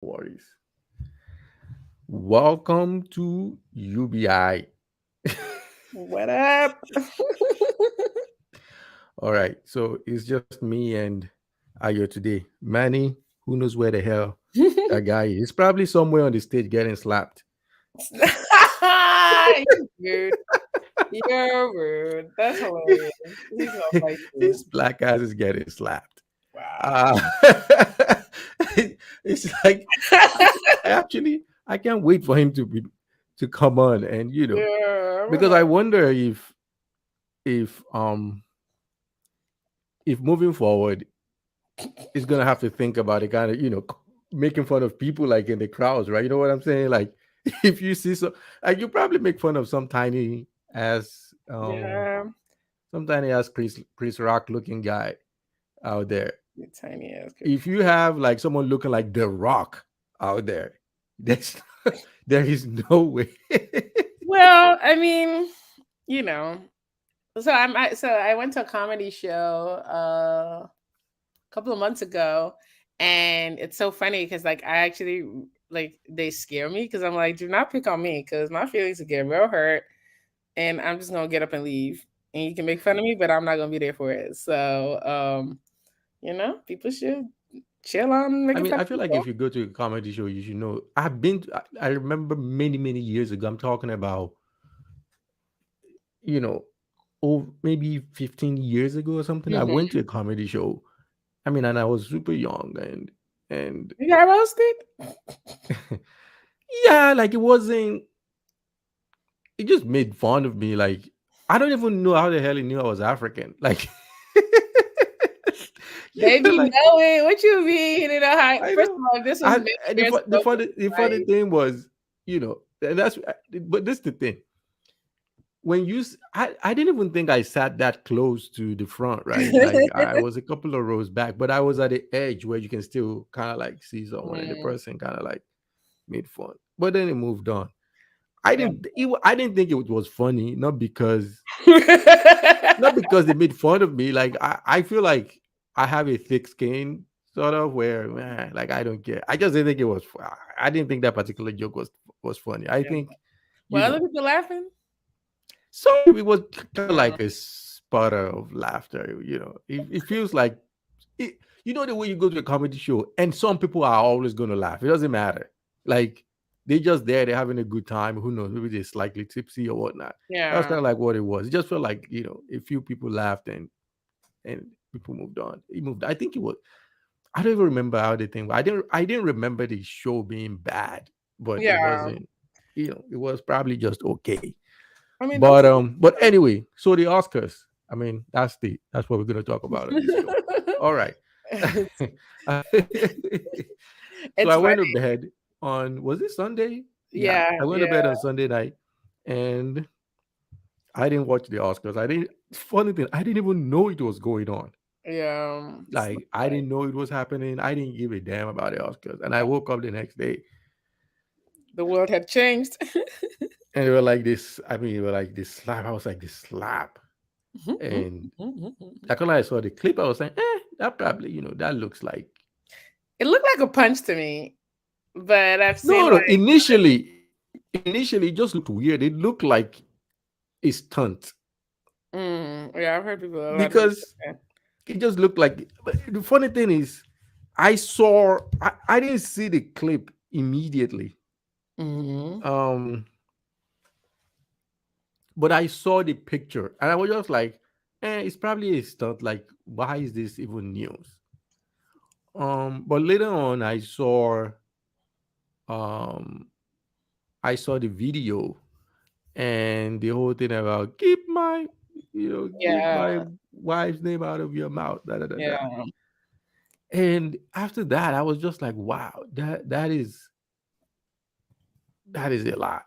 worries. Welcome to UBI. What up? All right, so it's just me and Ayo today. Manny, who knows where the hell that guy is? He's probably somewhere on the stage getting slapped. You're rude. You're rude. That's hilarious. He's gonna fight His you. black ass is getting slapped. Wow. Uh, it's like I can't wait for him to come on and Yeah. because I wonder if if moving forward is gonna have to think about it, kind of making fun of people like in the crowds, right? You know what I'm saying? Like if you see like you probably make fun of ass Yeah. some tiny ass Chris Rock looking guy out there. You tiny ass kid. If you have like someone looking like The Rock out there, there's there is no way. Well, I mean, you know. So I went to a comedy show a couple of months ago, and it's so funny because like I actually like they scare me because I'm like, do not pick on me because my feelings will get real hurt, and I'm just gonna get up and leave. And you can make fun of me, but I'm not gonna be there for it. So, people should chill on I making mean, fun I of feel like people. if you go to a comedy show, you should know. I remember many years ago. I'm talking about, you know, oh, maybe 15 years ago or something. I Hmm. went to a comedy show. I mean, and I was super young and You got roasted? yeah, like it wasn't. It just made fun of me. Like I don't even know how the hell he knew I was African. Like, Baby, like know it. What you mean? You know how? I First know. of all, this was many And years ago. the funny Right? thing was, and but this is the thing. When I didn't even think I sat that close to the front, right? Like I was a couple of rows back, but I was at the edge where you can still kind of like see someone, and the Mm, person kind of like made fun. But then it moved on. yeah. I didn't think it was funny, not because they made fun of me. Like I feel like I have a thick skin, sort of, where man, like I don't care. I just didn't think it was. I didn't think that particular joke was funny. I Yeah. think, Were you other know, people laughing? so it was kind of Mm, like a sputter of laughter. It feels like it. You know the way you go to a comedy show, and some people are always going to laugh. It doesn't matter. Like they just there, they're having a good time. Who knows? Maybe they're slightly tipsy or whatnot. That was yeah. kind of like what it was. It just felt like a few people laughed and people moved on. He moved. I think it was. I don't even remember how the thing. I didn't remember the show being bad, but it Yeah. wasn't. It was probably just okay. I mean, those. But anyway, so the Oscars. I mean, that's what we're gonna talk about on this show. All right. it's, So I it's went to funny. bed on, was it Sunday? Yeah, Yeah. I went to Yeah. bed on Sunday night, and I didn't watch the Oscars. I didn't. Funny thing, I didn't even know it was going on. Yeah. It's Like I like didn't know it was happening. I didn't give a damn about the Oscars, and I woke up the next day, the world had changed. and they were like this. I mean, they were like this slap. I was like this slap, and like when I saw the clip, I was like, that probably, that looks like. It looked like a punch to me, but I've seen No, no. like, Initially, it just looked weird. It looked like a stunt yeah, I've heard a lot of people because say that. it just looked like. But the funny thing is, I didn't see the clip immediately. Mm-hmm. Um, but I saw the picture and I was just like, it's probably a stunt. Like, why is this even news? But later on, um, I saw the video and the whole thing about keep my Yeah, wife's name out of your mouth, da da da da. yeah. And after that, I was just like, wow, that is a lot.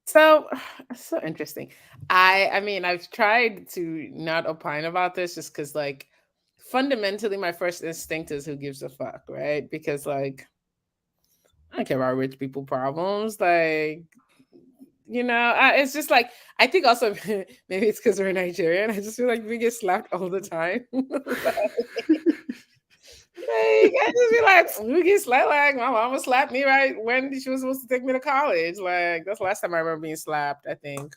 So it's so interesting. I mean, I've tried to not opine about this just because like fundamentally my first instinct is who gives a fuck, right? Because like I don't care about rich people problems. Like, it's just like I think also maybe it's because we're Nigerian. I just feel like we get slapped all the time. Like, I just be like, we get slapped. Like, my mama slapped me right when she was supposed to take me to college. Like, that's the last time I remember being slapped, I think.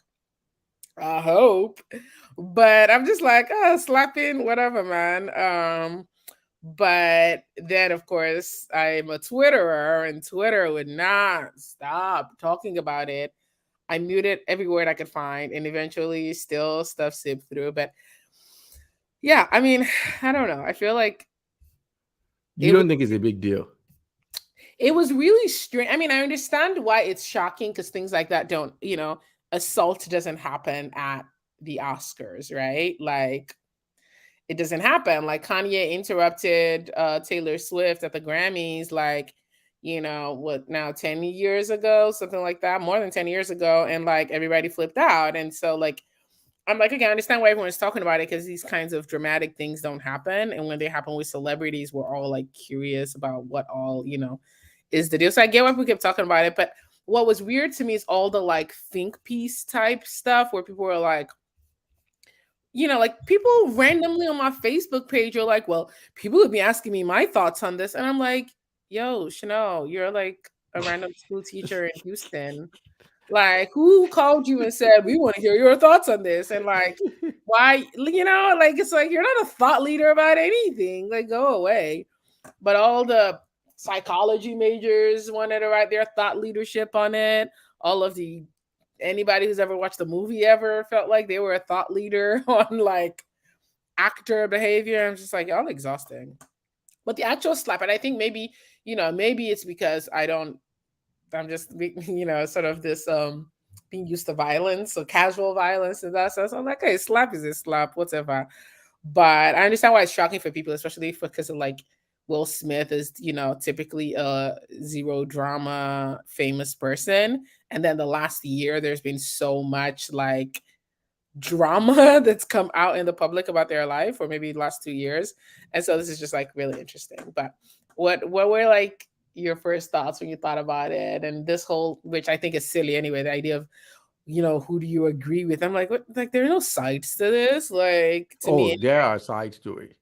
I hope. But I'm just like, oh, slapping, whatever, man. But then of course I'm a Twitterer and Twitter would not stop talking about it. I muted every word I could find and eventually still stuff sipped through. But yeah, I mean, I don't know. I feel like You it was don't think it's a big deal? really strange. I mean, I understand why it's shocking because things like that don't, assault doesn't happen at the Oscars, right? Like it doesn't happen. Like Kanye interrupted Taylor Swift at the Grammys, like, what now, 10 years ago, something like that, more than 10 years ago. And like everybody flipped out. And so, like, I'm like, okay, I understand why everyone's talking about it because these kinds of dramatic things don't happen. And when they happen with celebrities, we're all like curious about what all, is the deal. So I get why people kept talking about it. But what was weird to me is all the like think piece type stuff where people were like, like people randomly on my Facebook page are like, well, people would be asking me my thoughts on this. And I'm like, yo, Chanel, you're like a random school teacher in Houston. Like, who called you and said, we want to hear your thoughts on this? And like, why, like, it's like, you're not a thought leader about anything. Like, go away. But all the psychology majors wanted to write their thought leadership on it. All of the anybody who's ever watched the movie ever felt like they were a thought leader on like actor behavior. I'm just like, y'all exhausting. But the actual slap, and I think maybe, maybe it's because I'm just, sort of this being used to violence or casual violence and that. So I'm like, hey, slap is a slap, whatever. But I understand why it's shocking for people, especially because of like Will Smith is, typically a zero drama famous person. And then the last year, there's been so much like drama that's come out in the public about their life, or maybe the last 2 years. And so this is just like really interesting. But what were like your first thoughts when you thought about it? And this whole, which I think is silly anyway, the idea of, who do you agree with? I'm like, what? Like, there are no sides to this. Like, to Oh, me, there are sides to it.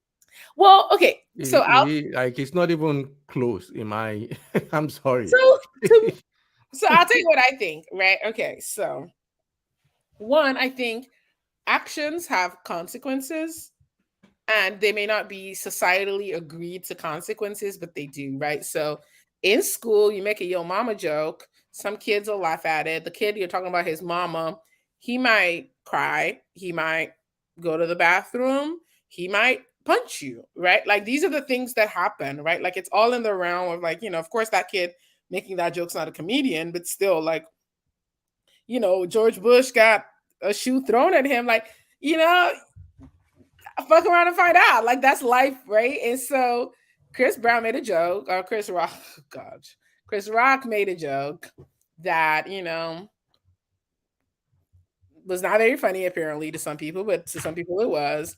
well, okay. So Like it's not even close in my. I'm sorry. so to, so I'll tell you what I think, right? Okay, so one, I think actions have consequences and they may not be societally agreed to consequences, but they do, right? So in school, you make a yo mama joke, some kids will laugh at it. The kid you're talking about, his mama, he might cry, he might go to the bathroom, he might punch you, right? Like these are the things that happen, right? Like it's all in the realm of like, of course that kid making that joke's not a comedian, but still like, George Bush got a shoe thrown at him, like, fuck around and find out. Like that's life, right? And so Chris Brown made a joke, or Chris Rock, gosh, Chris Rock made a joke that, was not very funny apparently to some people, but to some people it was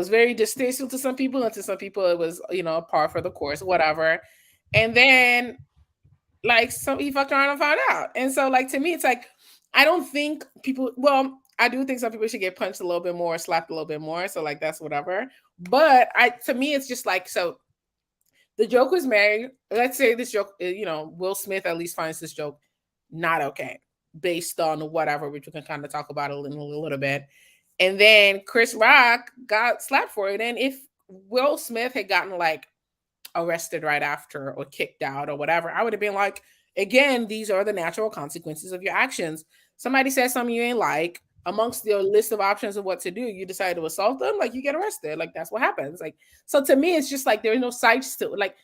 very distasteful to some people, and to some people it was, par for the course, whatever. And then like so he fucked around and found out. And so like to me, it's like I don't think people well, I do think some people should get punched a little bit more, slapped a little bit more. So like that's whatever. But to me, it's just like so the joke was made. Let's say this joke, Will Smith at least finds this joke not okay, based on whatever, which we can kind of talk about in a little bit. And then Chris Rock got slapped for it. And if Will Smith had gotten like arrested right after or kicked out or whatever, I would have been like, again, these are the natural consequences of your actions. Somebody says something you ain't like, amongst your list of options of what to do, you decide to assault them, like you get arrested. Like that's what happens. Like, so to me, it's just like there's no sides to it. Like,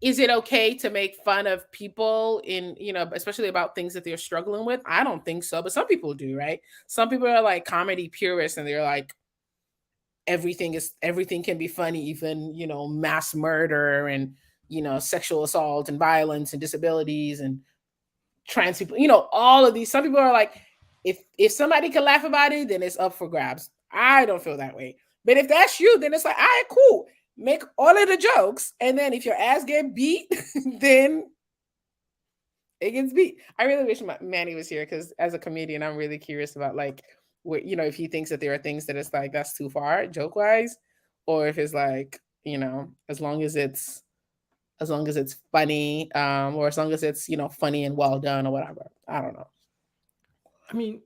is it okay to make fun of people in, especially about things that they're struggling with? I don't think so, but some people do, right? Some people are like comedy purists and they're like, everything can be funny, even mass murder and sexual assault and violence and disabilities and trans people, all of these. Some people are like, if somebody can laugh about it, then it's up for grabs. I don't feel that way. But if that's you, then it's like, all right, cool, make all of the jokes, and then if your ass get beat then it gets beat. I really wish Manny was here because as a comedian, I'm really curious about like what if he thinks that there are things that it's like that's too far joke wise, or if it's like as long as it's funny, or as long as it's funny and well done or whatever. I don't know. I mean,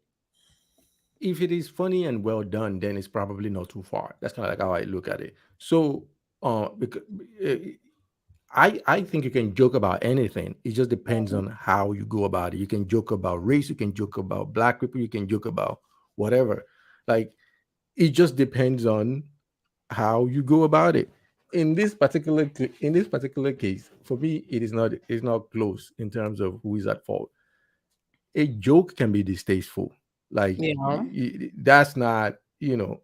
if it is funny and well done, then it's probably not too far. That's kind of like how I look at it. So, because, I think you can joke about anything. It just depends on how you go about it. You can joke about race, you can joke about black people, you can joke about whatever. Like, it just depends on how you go about it. In this particular case, for me, it's not close in terms of who is at fault. A joke can be distasteful. Like, Yeah. that's not, Do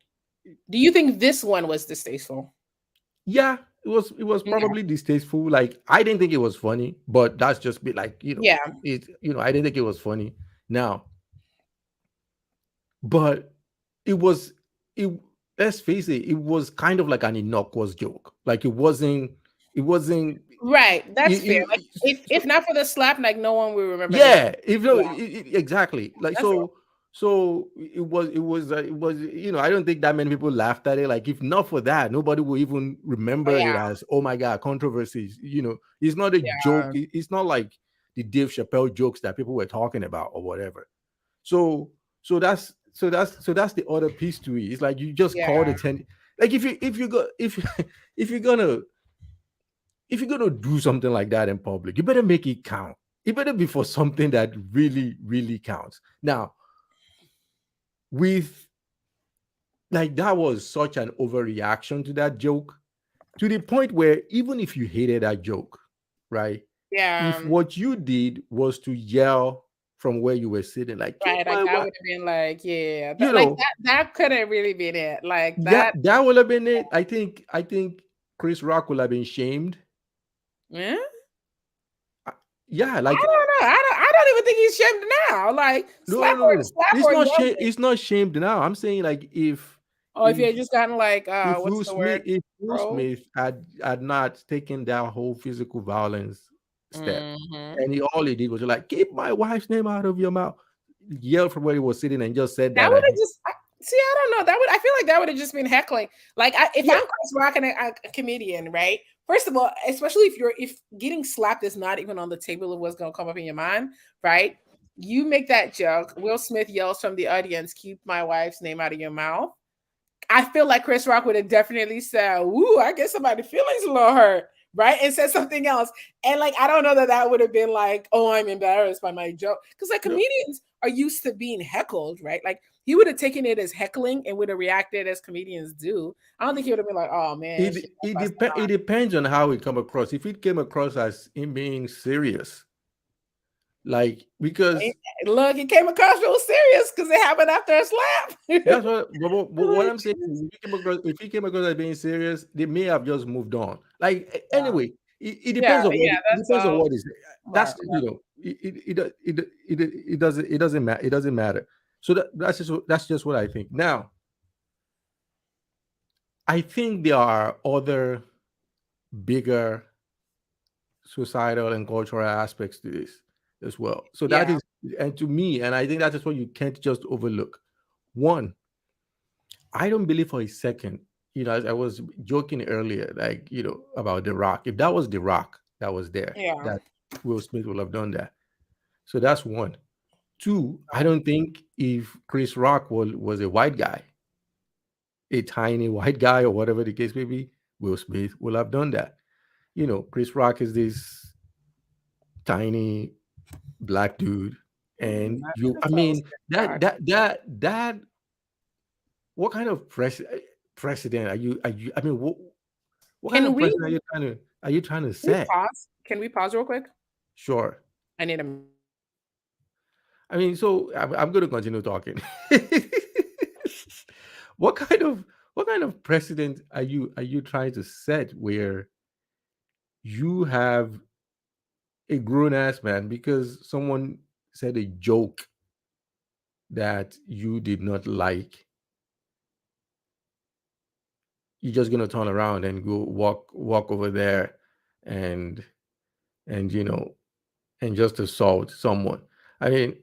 you think this one was distasteful? yeah, it was Okay. probably distasteful. Like, I didn't think it was funny, but that's just be like, Yeah. I didn't think it was funny. Now, but it was it let's face it, it was kind of like an innocuous joke. Like, it wasn't Right. That's fair. Like, so if not for the slap, like no one will remember this. yeah, if no, Yeah, exactly. Like, that's fair. so it was I don't think that many people laughed at it. Like, if not for that, nobody will even Oh remember it yeah. as, oh my god, controversies. It's not a joke. Yeah. It's not like the Dave Chappelle jokes that people were talking about or whatever. So that's the other piece to it. It's like you just Yeah. call the ten. Like, if you're gonna if you're gonna do something like that in public, you better make it count. It better be for something that really, really counts. Now, with like, that was such an overreaction to that joke, to the point where even if you hated that joke, right? Yeah. If what you did was to yell from where you were sitting, like, keep Right. Like my that wife, would have been like, yeah, you like know, that could have really been it. Like yeah, that. that would have been it. I think Chris Rock would have been shamed. Yeah. Uh, Yeah, I like, don't know. I don't even think he's shamed now. Like no, no, no, no. slap It's or not yell. shame. It's not shamed now. I'm saying, like, Or if you had if just gotten like if what's the word? If Will Pro. Smith had not taken that whole physical violence step, Hmm. and all he did was like, keep my wife's name out of your mouth, yelled from where he was sitting and just said That that, would and have just see. I don't know. That would I feel like that would have just been heckling. Like if yeah, I'm Chris Rock and a comedian, right? First of all, especially if getting slapped is not even on the table of what's gonna come up in your mind, right? You make that joke. Will Smith yells from the audience, "Keep my wife's name out of your mouth." I feel like Chris Rock would have definitely said, "Ooh, I guess somebody's feelings a little hurt," right? And said something else. And like, I don't know that would have been like, "Oh, I'm embarrassed by my joke," because like no, comedians are used to being heckled, right? Like he would have taken it as heckling and would have reacted as comedians do. I don't think he would have been like, "Oh man, shit, that's busting it depends on how it come across. If it came across as him being serious, like, out." because Look, it came across real serious because it happened after a slap. that's what I'm saying. If he came across as being serious, they may have just moved on. Like, Yeah, anyway, it yeah, depends on yeah. it That's depends on what is. right. That's, it doesn't matter. It doesn't matter. So that's just what I think. Now, I think there are other bigger societal and cultural aspects to this as well. So that Yeah, is, and to me, and I think that is what you can't just overlook. One, I don't believe for a second, as I was joking earlier, like, about The Rock. If that was The Rock that was there, yeah. that Will Smith will have done that. So that's one. Two, I don't think if Chris Rock was a white guy, a tiny white guy or whatever the case may be, Will Smith will have done that. Chris Rock is this tiny black dude, and I That's what I was mean, saying. that what kind of precedent I mean, what kind Can of we precedent are you trying to Can we set? pause? Can we pause real quick? Sure. I need a I mean, so I'm going to continue talking. what kind of what kind of precedent are you trying to set where you have a grown ass man, because someone said a joke that you did not like, you're just gonna turn around and go walk over there and and you know and just assault someone. I mean,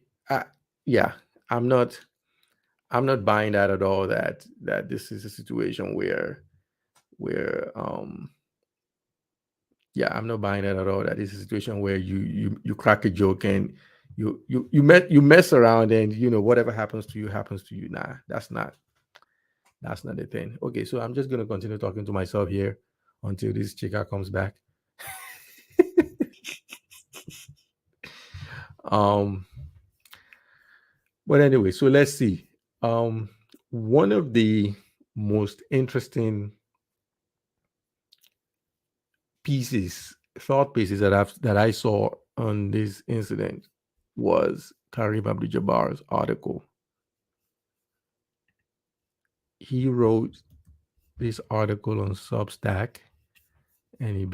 yeah, I'm not I'm not buying that at all. That this is a situation where where yeah, I'm not buying that at all. That is a situation where you crack a joke and you mess around and whatever happens to you. Nah, that's not the thing. Okay, so I'm just gonna continue talking to myself here until this chica comes back. Um, but anyway, so let's see. Um, One of the most interesting thought pieces that I saw on this incident was Karim Abdul-Jabbar's article. He wrote this article on Substack, and he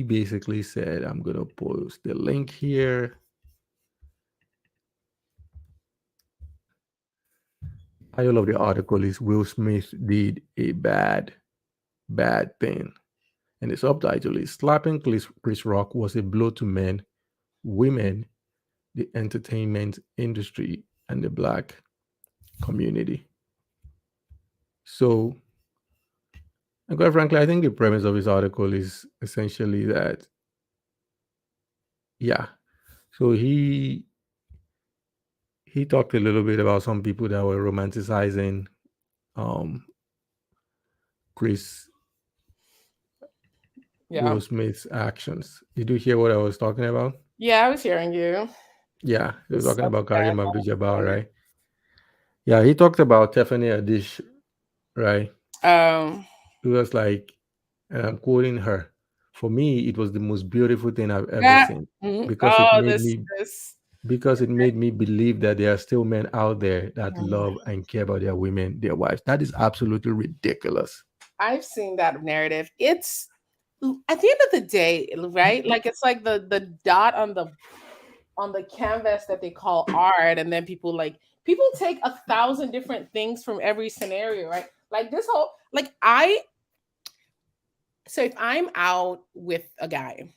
basically said, I'm gonna post the link here. Title of the article is Will Smith Did a Bad Thing. And the subtitle is Slapping Chris Rock Was a Blow to Men, Women, the Entertainment Industry, and the Black Community. So, and quite frankly, I think the premise of his article is essentially that, yeah. So he talked a little bit about some people that were romanticizing um Chris Yeah. Will Smith's actions. Did you hear what I was talking about? Yeah, I was hearing you. Yeah, he was It's talking so about sad. Karim Abdul-Jabbar, right? Yeah, he talked about Tiffany Haddish, right? Um, It was like, and I'm quoting her. For me, it was the most beautiful thing I've ever that. seen because it Oh, made this me this. because it made me believe that there are still men out there that Mhm. love and care about their women, their wives. That is absolutely ridiculous. I've seen that narrative. It's at the end of the day, right? Like it's like the dot on the canvas that they call art, and then people take 1,000 different things from every scenario, right? Like this whole like I so if I'm out with a guy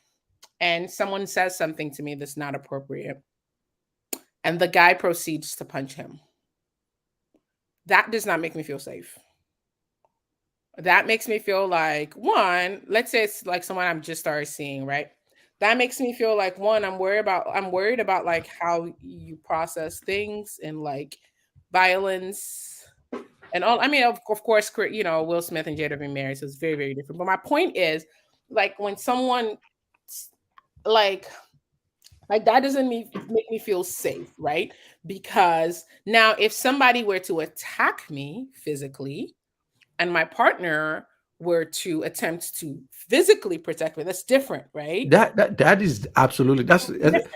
and someone says something to me that's not appropriate, and the guy proceeds to punch him, that does not make me feel safe. That makes me feel like one, let's say it's like someone I'm just started seeing, right? That makes me feel like one, I'm worried about like how you process things and like violence and all. I mean, of course, Will Smith and Jada have been married, so it's very, very different. But my point is, like, when someone like like that doesn't make me feel safe, right? Because now if somebody were to attack me physically and my partner were to attempt to physically protect me, that's different, right? That is absolutely Different.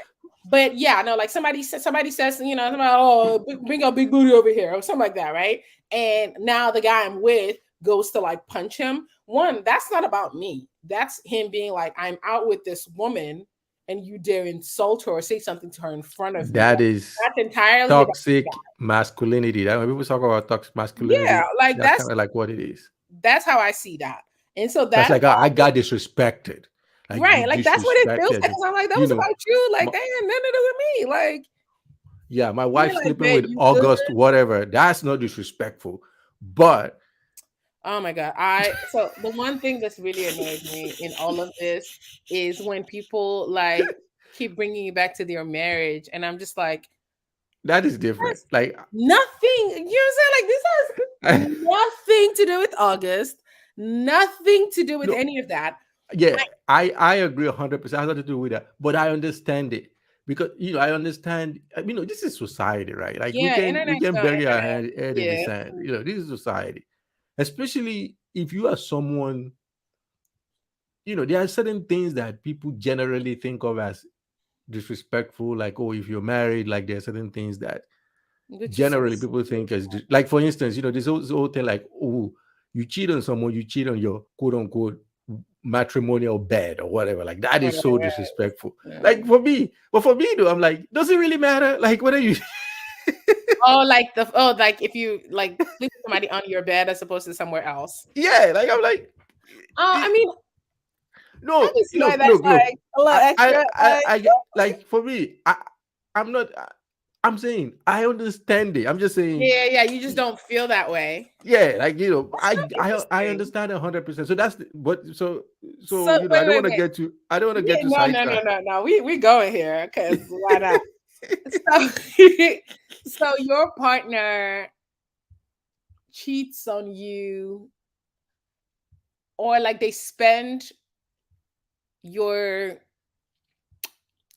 But yeah, no, like somebody says, somebody, oh, bring a big booty over here or something like that, right? And now the guy I'm with goes to like punch him. One, that's not about me. That's him being like, I'm out with this woman and you dare insult her or say something to her in front of me. that is That's entirely about the toxic guy. masculinity. That when people talk about toxic Yeah, masculinity, like that's kind of like what it is. that's how I see that. And so That's that's like, I got disrespected. Like, you right. Like that's what it feels like. disrespected. 'Cause I'm like, that You was know, about you. Like, my, that had nothing to do with me. Like, yeah, my you're wife like, sleeping babe, with you good? August, whatever. That's not disrespectful. But Oh my God. So the one thing that's really annoyed me in all of this is when people like keep bringing you back to their marriage. And I'm just like, that is different. that's Like, nothing. You know what I'm saying? Like, this has nothing to do with August, nothing to do with no, any of that. yeah, I agree 100%. Has nothing to do with that, but I understand it because I understand. This is society, right? Like, we Yeah, can international bury our internet. head in the Yeah. sand. This is society, especially if you are someone. There are certain things that people generally think of as disrespectful. Like, oh, if you're married, like there are certain things that Which is so generally people think as like, for instance, this whole thing like, oh, you cheat on someone, you cheat on your quote unquote matrimonial bed or whatever. Like, that is so disrespectful. yeah. Like, for me though, I'm like, does it really matter? Like, whether you Oh, like if you like sleep with somebody on your bed as opposed to somewhere else. yeah, like, I'm like, I it, mean, I no, can see why look, that's look, look. like a little extra. I like, for me, I'm not. I'm saying I understand it. I'm just saying, Yeah. You just don't feel that way. yeah, like That's so I interesting. understand 100%. So that's but So I don't wait, want to wait. get to Yeah, sidetrack. no. We going here because why not? So, so your partner cheats on you, or like they spend your,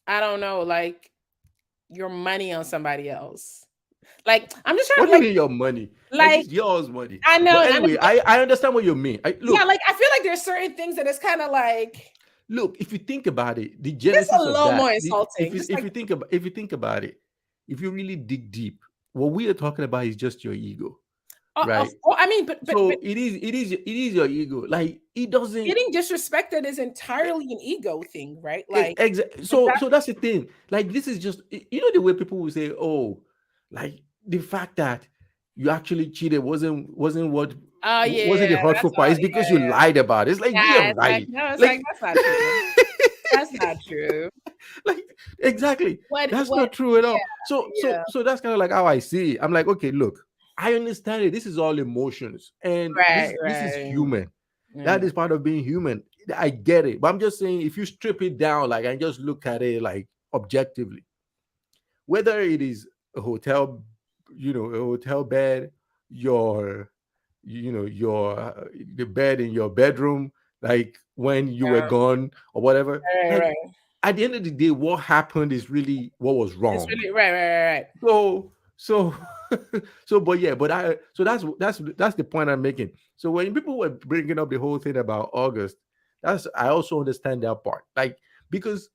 I don't know, like your money on somebody else. Like I'm just trying What to do you mean your money? Like like it's yours money. But I know, anyway, I understand what you mean. yeah, Look, like I feel like there's certain things that it's kind of like if you think about it, the just a genesis of little that, more insulting. Just like if you think about it, if you really dig deep, what we are talking about is just your ego, of right? course, I mean, but So it is your ego. Like it doesn't. getting disrespected is entirely an ego thing, right? Like So that. that's the thing. Like this is just the way people will say, oh, like the fact that you actually cheated Oh wasn't the yeah, hurtful that's part. all. It's because you lied about it. It's like, yeah, Yeah, it's like right. no, it's like Like that's not true. That's not true. like exactly. That's What? not true at all. Yeah. So that's kind of like how I see it. I'm like, okay, look, I understand it. This is all emotions, and Right, this is right. human. That Yeah. is part of being human. I get it, but I'm just saying, if you strip it down, like, and just look at it like objectively, whether it is a hotel, a hotel bed, your, the bed in your bedroom, like when you were Yeah. gone or whatever, Right, like right. at the end of the day, what happened is really what was It's wrong. really right. So but yeah, but I so that's the point I'm making. So when people were bringing up the whole thing about August, that's I also understand that part. Like, because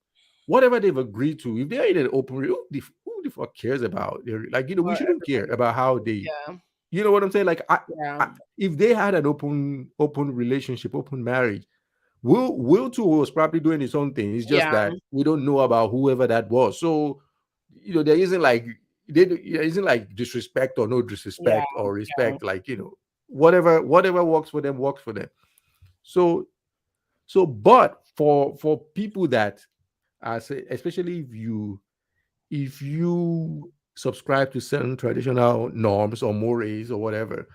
whatever they've agreed to, if they're in an open, who the fuck cares about like, we Or shouldn't care everybody. about how they, Yeah. you know what I'm saying? Like, Yeah. if they had an open relationship, open marriage, Will too was probably doing his own thing. It's just Yeah. that we don't know about whoever that was. So, there isn't like there isn't like disrespect or no Yeah. disrespect or Yeah. respect. Like, whatever works for them works for them. So but for people that I say, especially if you subscribe to certain traditional norms or mores or whatever,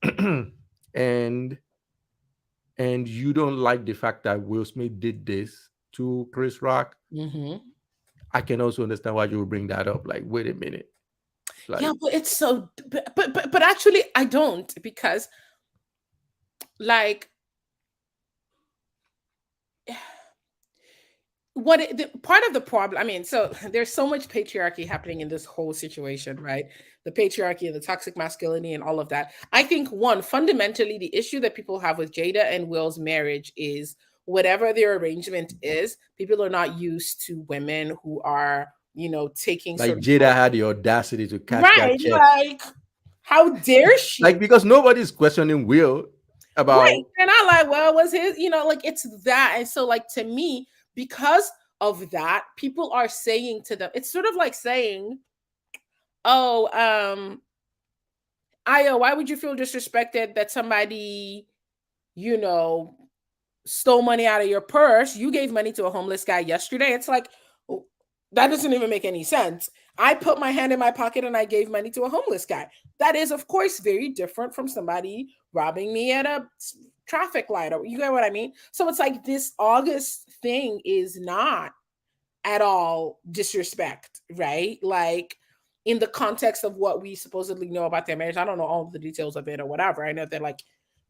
and you don't like the fact that Will Smith did this to Chris Rock, Hmm. I can also understand why you would bring that up. Like, wait a minute, Yeah, like, but it's so but actually I don't, because like part of the problem, I mean, so there's so much patriarchy happening in this whole situation, right? The patriarchy and the toxic masculinity and all of that. I think, one, fundamentally, the issue that people have with Jada and Will's marriage is whatever their arrangement is, people are not used to women who are, taking sort of Jada had the audacity to cash that right, check. like how dare she? Like, because nobody's questioning Will Right. about, And I like, well, was his, like it's that. And so, like, to me, because of that, people are saying to them, it's sort of like saying, oh, Io, why would you feel disrespected that somebody, you know, stole money out of your purse? You gave money to a homeless guy yesterday. It's like, that doesn't even make any sense. I put my hand in my pocket and I gave money to a homeless guy. That is, of course, very different from somebody robbing me at a traffic light. Or, you get what I mean? So it's like this August thing is not at all disrespect, right? Like, in the context of what we supposedly know about their marriage. I don't know all the details of it or whatever. I know that, like,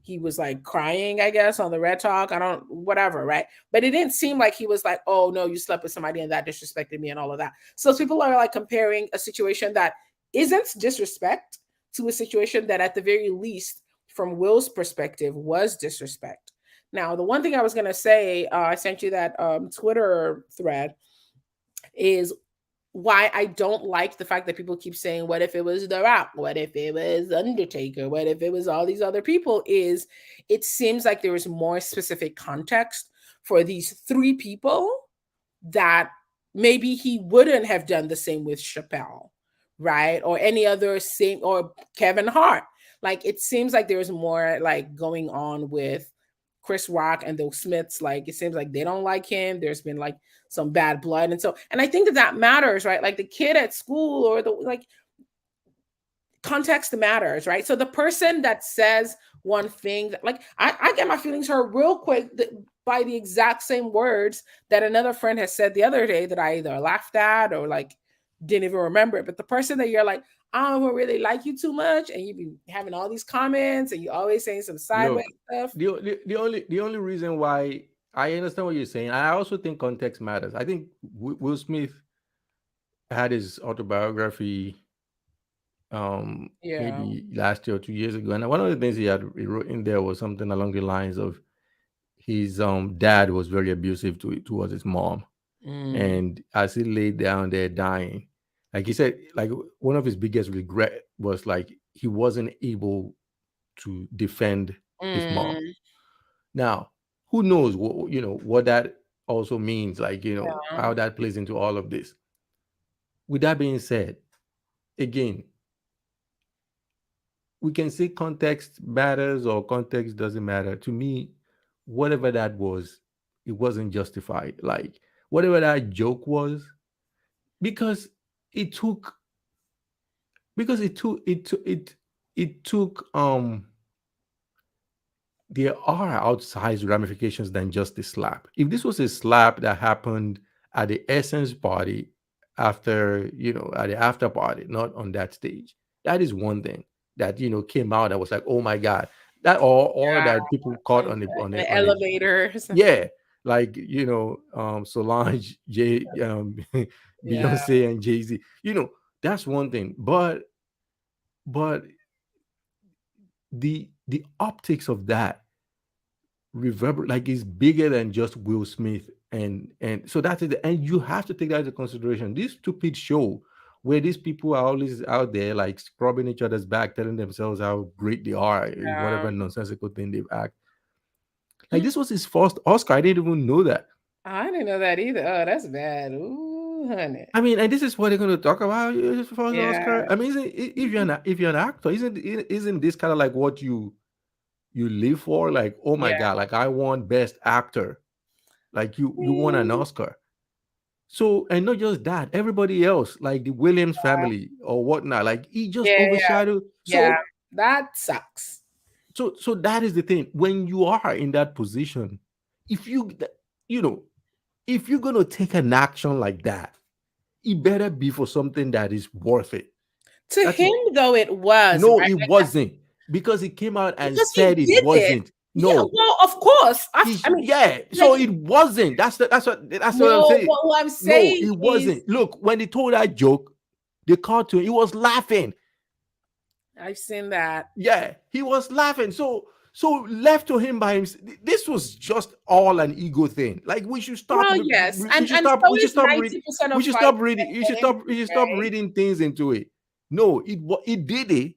he was like crying, I guess, on the Red Talk. I don't, whatever, right? But it didn't seem like he was like, oh no, you slept with somebody and that disrespected me and all of that. So people are like comparing a situation that isn't disrespect to a situation that, at the very least, from Will's perspective, was disrespect. Now, the one thing I was gonna say, I sent you that Twitter thread, is why I don't like the fact that people keep saying, what if it was The Rock? What if it was Undertaker? What if it was all these other people? Is it seems like there was more specific context for these three people that maybe he wouldn't have done the same with Chappelle, right? Or any other same, or Kevin Hart. Like, it seems like there was more like going on with Chris Rock and the Smiths, like it seems like they don't like him. There's been like some bad blood, and so, and I think that that matters, right? Like the kid at school or the like context matters, right? So the person that says one thing that, like, I get my feelings hurt real quick by the exact same words that another friend has said the other day that I either laughed at or like didn't even remember it. But the person that you're like, I don't really like you too much, and you be having all these comments and you always saying some sideways Look, stuff. the only reason why I understand what you're saying, I also think context matters. I think Will Smith had his autobiography Yeah. maybe last year or 2 years ago, and one of the things he wrote in there was something along the lines of his dad was very abusive towards his mom, Mm, and as he laid down there dying, like he said, like one of his biggest regret was like he wasn't able to defend his mom. mm, Now, who knows what what that also means, like yeah. how that plays into all of this. With that being said, again, we can say context matters or context doesn't matter. To me, whatever that was, it wasn't justified. Like whatever that joke was, because it took it took there are outsized ramifications than just the slap. If this was a slap that happened at the Essence party after, at the after party, not on that stage, that is one thing that came out that was like, oh my god, that or Yeah. that people caught On on the on a elevators. yeah, like Solange, Yeah. Beyonce, and Jay Z. That's one thing, but the optics of that reverberate like is bigger than just Will Smith, and so that's it. And you have to take that into consideration. This stupid show where these people are always out there like scrubbing each other's back, telling themselves how great they are in whatever nonsensical thing they've act. Like Yeah. this was his first Oscar. I didn't even know that. I didn't know that either. Oh, that's bad. Ooh, honey. I mean, and this is what they're going to talk about. His first Oscar. Yeah. I mean, if you're an actor, isn't this kind of like what you live for? Like, oh my Yeah. god, like I won Best Actor. Like you won an Mm, Oscar. So, and not just that, everybody else, like the Williams family or whatnot, like he just yeah. overshadowed. Yeah. So, That sucks. so that is the thing. When you are in that position, if you know, if you're gonna take an action like that, it better be for something that is worth it. To That's him, it. though, it was, No, right? it Like, wasn't because he came out and because he said it did it. wasn't. Yeah, No, well, of course. I mean, yeah. like, So it wasn't. That's what I'm no, saying. but what I'm No, saying it is, wasn't. Look, when they told that joke, the cartoon, he was laughing. I've seen that. Yeah, he was laughing. So left to him by himself, this was just all an ego thing. Like we should stop. Well, yes, and so We should is stop reading. 90% We of should fighting stop reading. men, You should stop right? reading things into it. No, it did it,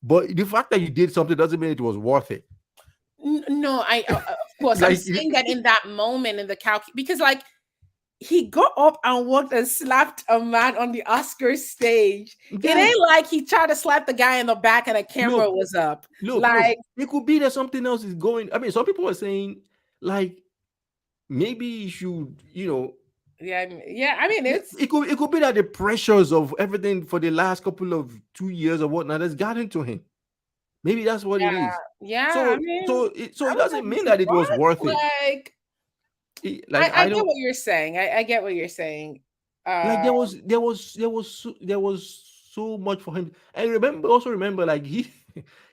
but the fact that you did something doesn't mean it was worth it. No, of course, I'm Like saying that in that moment in the because like he got up and walked and slapped a man on the Oscar stage. It yeah, ain't like he tried to slap the guy in the back and the camera look, was up. look. Like, It could be that something else is going. I mean, some people are saying like maybe you should, yeah, yeah. I mean, it's it could be that the pressures of everything for the last couple of 2 years or whatnot has gotten to him. Maybe that's what it yeah, is. yeah. I So mean, it I was doesn't like, mean that it was what? worth it. Like, Like I I get don't what you're saying. I get what you're saying. like Uh, there was so much for him. And remember like he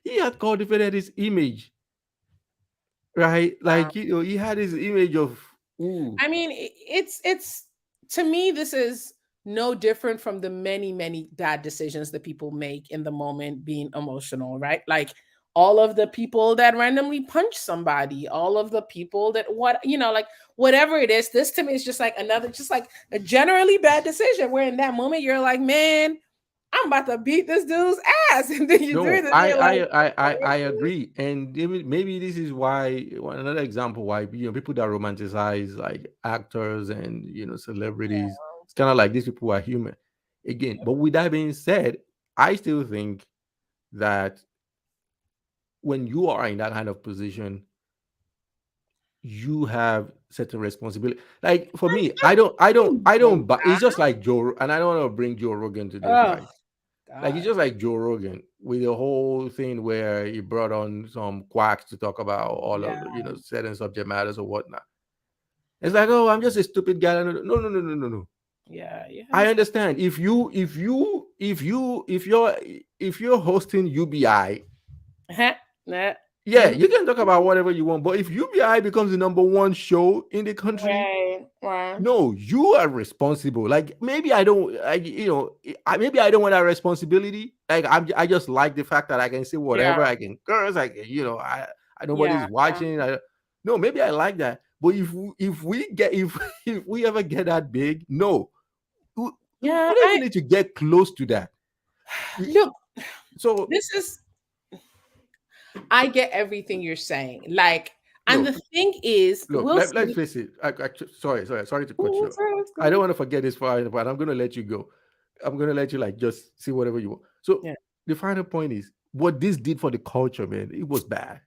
he had cultivated his image, right? Like he had his image of ooh. I mean, it's to me, this is no different from the many bad decisions that people make in the moment, being emotional, right? Like all of the people that randomly punch somebody, all of the people that like whatever it is. This to me is just like another, just like a generally bad decision. Where in that moment you're like, man, I'm about to beat this dude's ass, and then you do it, No, and I you're I like, I I, I agree, and maybe this is why another example why people that romanticize like actors and celebrities, it's kind of like these people are human again. But with that being said, I still think that when you are in that kind of position, you have certain responsibility. Like for I, me, I I don't. know But it's just that. like Joe, and I don't want to bring Joe Rogan to this, Oh right? Like it's God. just like Joe Rogan with the whole thing where he brought on some quacks to talk about all of Yeah. certain subject matters or whatnot. It's like, oh, I'm just a stupid guy. No, no, no, no, no, no, no. Yeah. You I have some. understand if you're hosting UBI, Nah. yeah, you can talk about whatever you want. But if UBI becomes the number one show in the country, Right. Right. no, you are responsible. Like maybe I don't, maybe I don't want that responsibility. Like I just like the fact that I can say Yeah. whatever, I can curse, I can, I Yeah. nobody's watching. No, maybe I like that. But if we get if we ever get that big, no, we Yeah. don't I even need to get close to that. We- look. So This is. I get everything you're saying. Like, and the look, thing is, Will let's Smith. face it. Sorry to cut Oh, you it's off. all right, it's I don't good. want to forget this far, but I'm going to let you go. I'm going to let you like just see whatever you want. So Yeah. the final point is what this did for the culture, man. It was bad.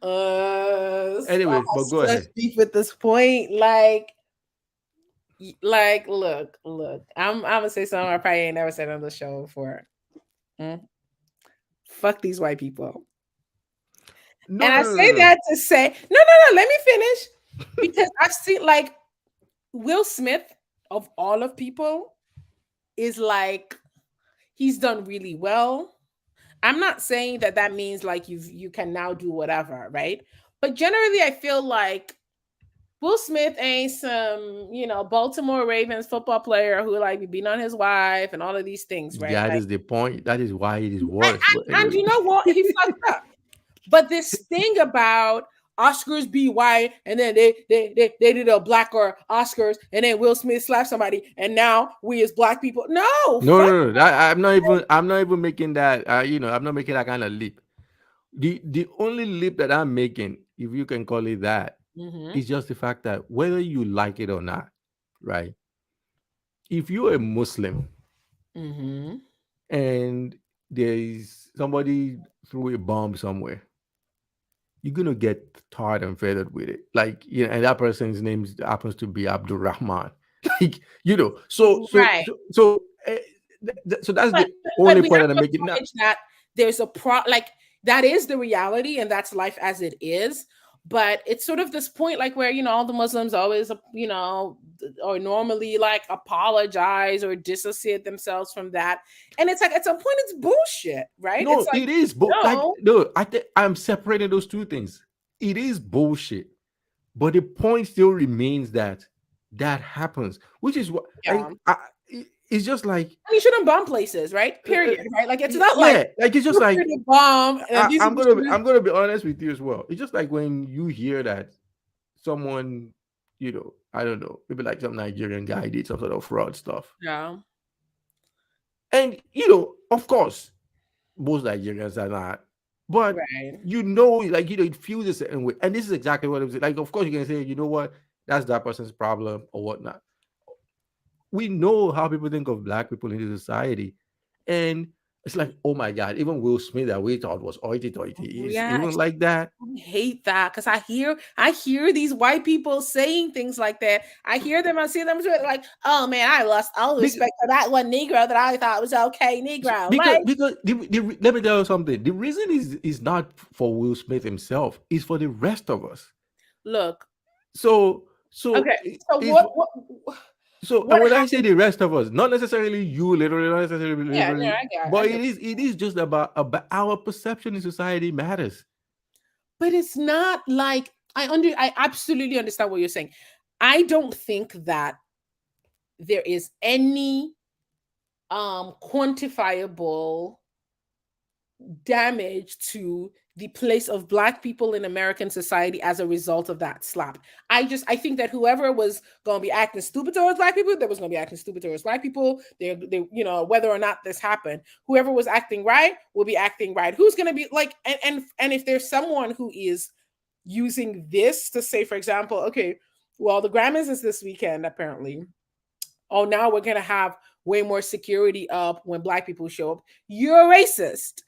I Anyways, but go have such ahead. beef with this point. Look. I'm gonna say something I probably ain't never said on the show before. Mm. Fuck these white people. No, And no, I no, no, say no. that to say, no, let me finish. Because I've seen like Will Smith of all of people is like he's done really well. I'm not saying that that means like you can now do whatever, right? But generally, I feel like Will Smith ain't some Baltimore Ravens football player who like be beating on his wife and all of these things, right? That Like, is the point. That is why it is worse. But and anyway. you know what? He fucked up. But this thing about Oscars be white, and then they did a black or Oscars, and then Will Smith slapped somebody, and now we as black people, no, No, fuck. no, no. I'm not even making that I'm not making that kind of leap. The only leap that I'm making, if you can call it that, Mm-hmm. is just the fact that whether you like it or not, right? If you're a Muslim Mm-hmm. and there is somebody threw a bomb somewhere, you're gonna get tired and fed up with it. Like, and that person's name happens to be Abdul Rahman. Like, Right. so that's But the but only we point have that I'm to making now. acknowledge that there's a like that is the reality and that's life as it is. But it's sort of this point like where all the Muslims always or normally like apologize or dissociate themselves from that, and it's like at some point it's bullshit, right? It's No, like it is, but like, no, no, I think I'm separating those two things. It is bullshit, but the point still remains that that happens, which is what, yeah. it's just like, And you shouldn't bomb places, right? uh, uh, Period. Right? Like it's not like yeah, like it's just we're like, here to bomb and these I'm people gonna should. I'm gonna be honest with you as well. It's just like when you hear that someone, I don't know, maybe like some Nigerian guy did some sort of fraud stuff, Yeah. and of course, most Nigerians are not, but Right. like it feels a certain way, and this is exactly what it was like. Of course, you can say, you know what, that's that person's problem or whatnot. We know how people think of black people in this society, and it's like, oh my god, even Will Smith that we thought was oity toity is Yeah. even like that. I hate that because I hear these white people saying things like that. I hear them, I see them like, oh man, I lost all Because, respect for that one Negro that I thought was okay, Negro. because, Like, because let me tell you something. The reason is not for Will Smith himself; it's for the rest of us. look, So, so okay. So if and what when I say happened? the rest of us, not necessarily you, literally, not necessarily Yeah, no, literally, I but get. it is just about our perception in society matters. But it's not like I absolutely understand what you're saying. I don't think that there is any quantifiable damage to the place of black people in American society as a result of that slap. I think that whoever was going to be acting stupid towards black people, there was going to be acting stupid towards black people. They whether or not this happened, whoever was acting right will be acting right. Who's going to be like and if there's someone who is using this to say, for example, okay, well, the Grammys is this weekend apparently. Oh, now we're going to have way more security up when black people show up. You're a racist.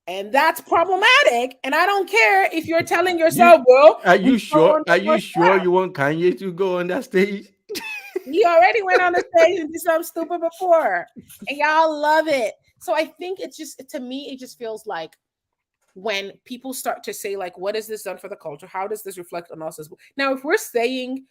And that's problematic. And I don't care if you're telling You yourself, well, are we you don't sure? want Are no more you sure slap. you want Kanye to go on that stage? He already went on the stage and did something stupid before. And y'all love it. So I think it's just, to me, it just feels like when people start to say, like, what has this done for the culture? How does this reflect on us as well? Now, if we're saying,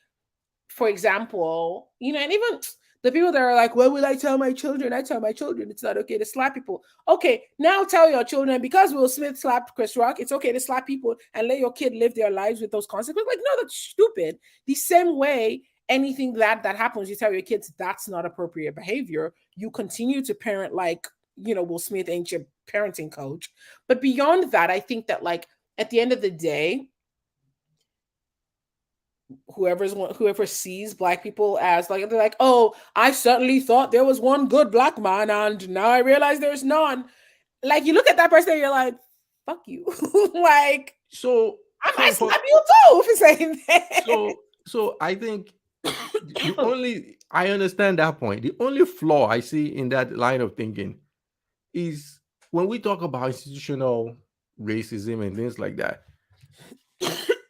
for example, and even the people that are like, what will I tell my children? I tell my children it's not okay to slap people. Okay, now tell your children because Will Smith slapped Chris Rock, it's okay to slap people and let your kid live their lives with those consequences. Like, no, that's stupid. The same way, anything that happens, you tell your kids that's not appropriate behavior. You continue to parent like, Will Smith ain't your parenting coach. But beyond that, I think that, like, at the end of the day, whoever sees black people as, like, they're like, oh, I certainly thought there was one good black man and now I realize there's none. Like, you look at that person and you're like, fuck you. Like, So I might so for slap you too for saying that. so I think the only I understand that point. The only flaw I see in that line of thinking is when we talk about institutional racism and things like that.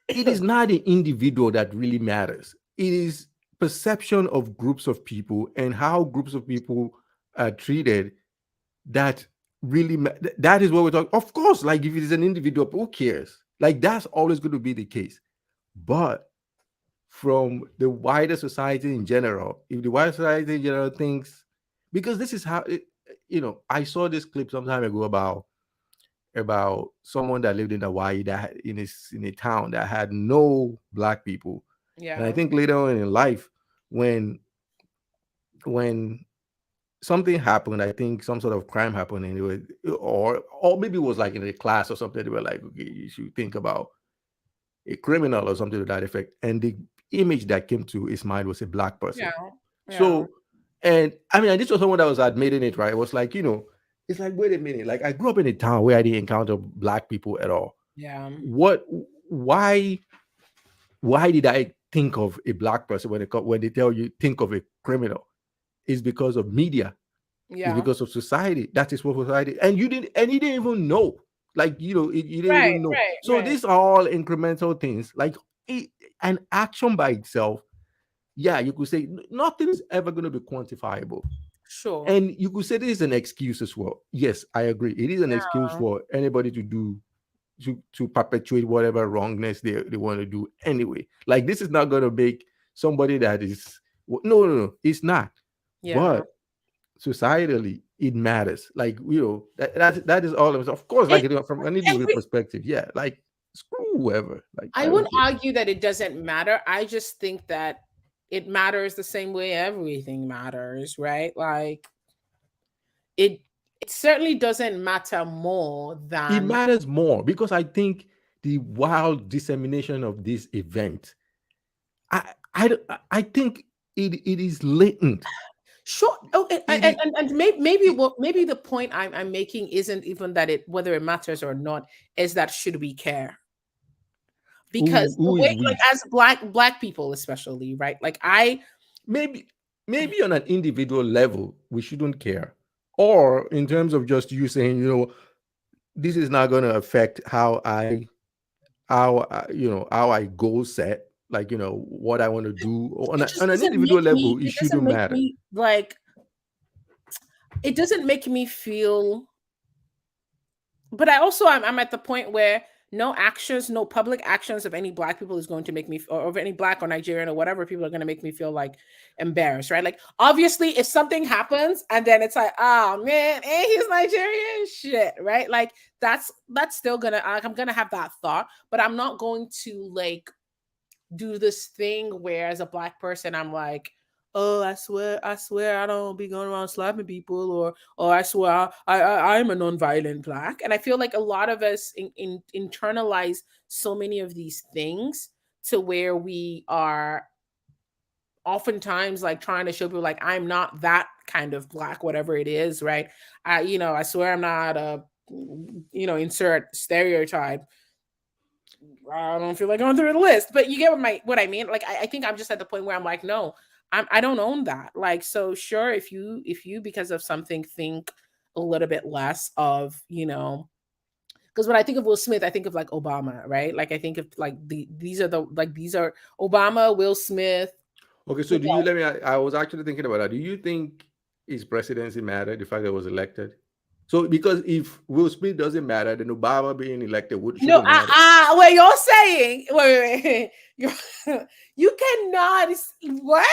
It is not the individual that really matters. It is perception of groups of people and how groups of people are treated that that is what we're talking. Of course, like if it is an individual, who cares? Like that's always going to be the case. But from the wider society in general, if the wider society in general thinks, because this is how I saw this clip some time ago about someone that lived in Hawaii that in a town that had no black people. And I Yeah. think later on in life, when when something happened, I think some sort of crime happened, and it was, or maybe it was like in a class or something. They were like, okay, you should think about a criminal or something to that effect. And the image that came to his mind was a black person. Yeah. Yeah. So, and I mean, and this was someone that was admitting it, right? It was like, it's like, wait a minute, like I grew up in a town where I didn't encounter black people at all. Yeah. What, why, why did I think of a black person when they tell you think of a criminal? It's because of media. It's Yeah. because of society. That is what society, and you didn't even know. Like you didn't Right. even know. Right. So Right. these are all incremental things. Like it, an action by itself, yeah, you could say nothing is ever going to be quantifiable. Sure. And you could say this is an excuse as well. Yes, I agree. It is an excuse Yeah. for anybody to do to perpetuate whatever wrongness they want to do anyway. Like this is not going to make somebody that is no, it's not. Yeah. But societally, it matters. Like that is all. Of course, like It, from an individual every, perspective, yeah. Like screw whoever. Like I I don't wouldn't care. argue that it doesn't matter. I just think that it matters the same way everything matters, right? Like, it it certainly doesn't matter more It than, matters more because I think the wild dissemination of this event, I think it is latent. sure. Oh, It is. and maybe It, what, maybe the point I'm making isn't even that it, whether it matters or not, is that should we care? Because the who way, is like, we? as black people especially, right? Like, I Maybe maybe on an individual level we shouldn't care, or in terms of just you saying, this is not going to affect how I goal set, like what I want to do it just on an doesn't individual make me, level. It shouldn't matter. like, it doesn't make me feel, but I also, I'm at the point where no actions, no public actions of any black people is going to make me, or of any black or Nigerian or whatever people, are going to make me feel like embarrassed, right? Like, obviously, if something happens and then it's like, oh man, and he's Nigerian, shit, right? Like, that's still gonna, like, I'm gonna have that thought, but I'm not going to, like, do this thing where, as a black person, I'm like, oh, I swear I don't be going around slapping people, or I swear I'm a non-violent black. And I feel like a lot of us internalize so many of these things to where we are oftentimes, like, trying to show people, like, I'm not that kind of black, whatever it is, right? I swear I'm not a, insert stereotype. I don't feel like going through the list, but you get what I mean. Like, I think I'm just at the point where I'm like, no, I don't own that. Like, so sure, if you because of something think a little bit less of, Because when I think of Will Smith, I think of like Obama, right? Like I think of like these are Obama, Will Smith. Okay, so Who do you else? let me? I was actually thinking about that. Do you think his presidency mattered? The fact that he was elected. So because if Will Smith doesn't matter, then Obama being elected would No, shouldn't matter. what you're saying? Wait. You cannot what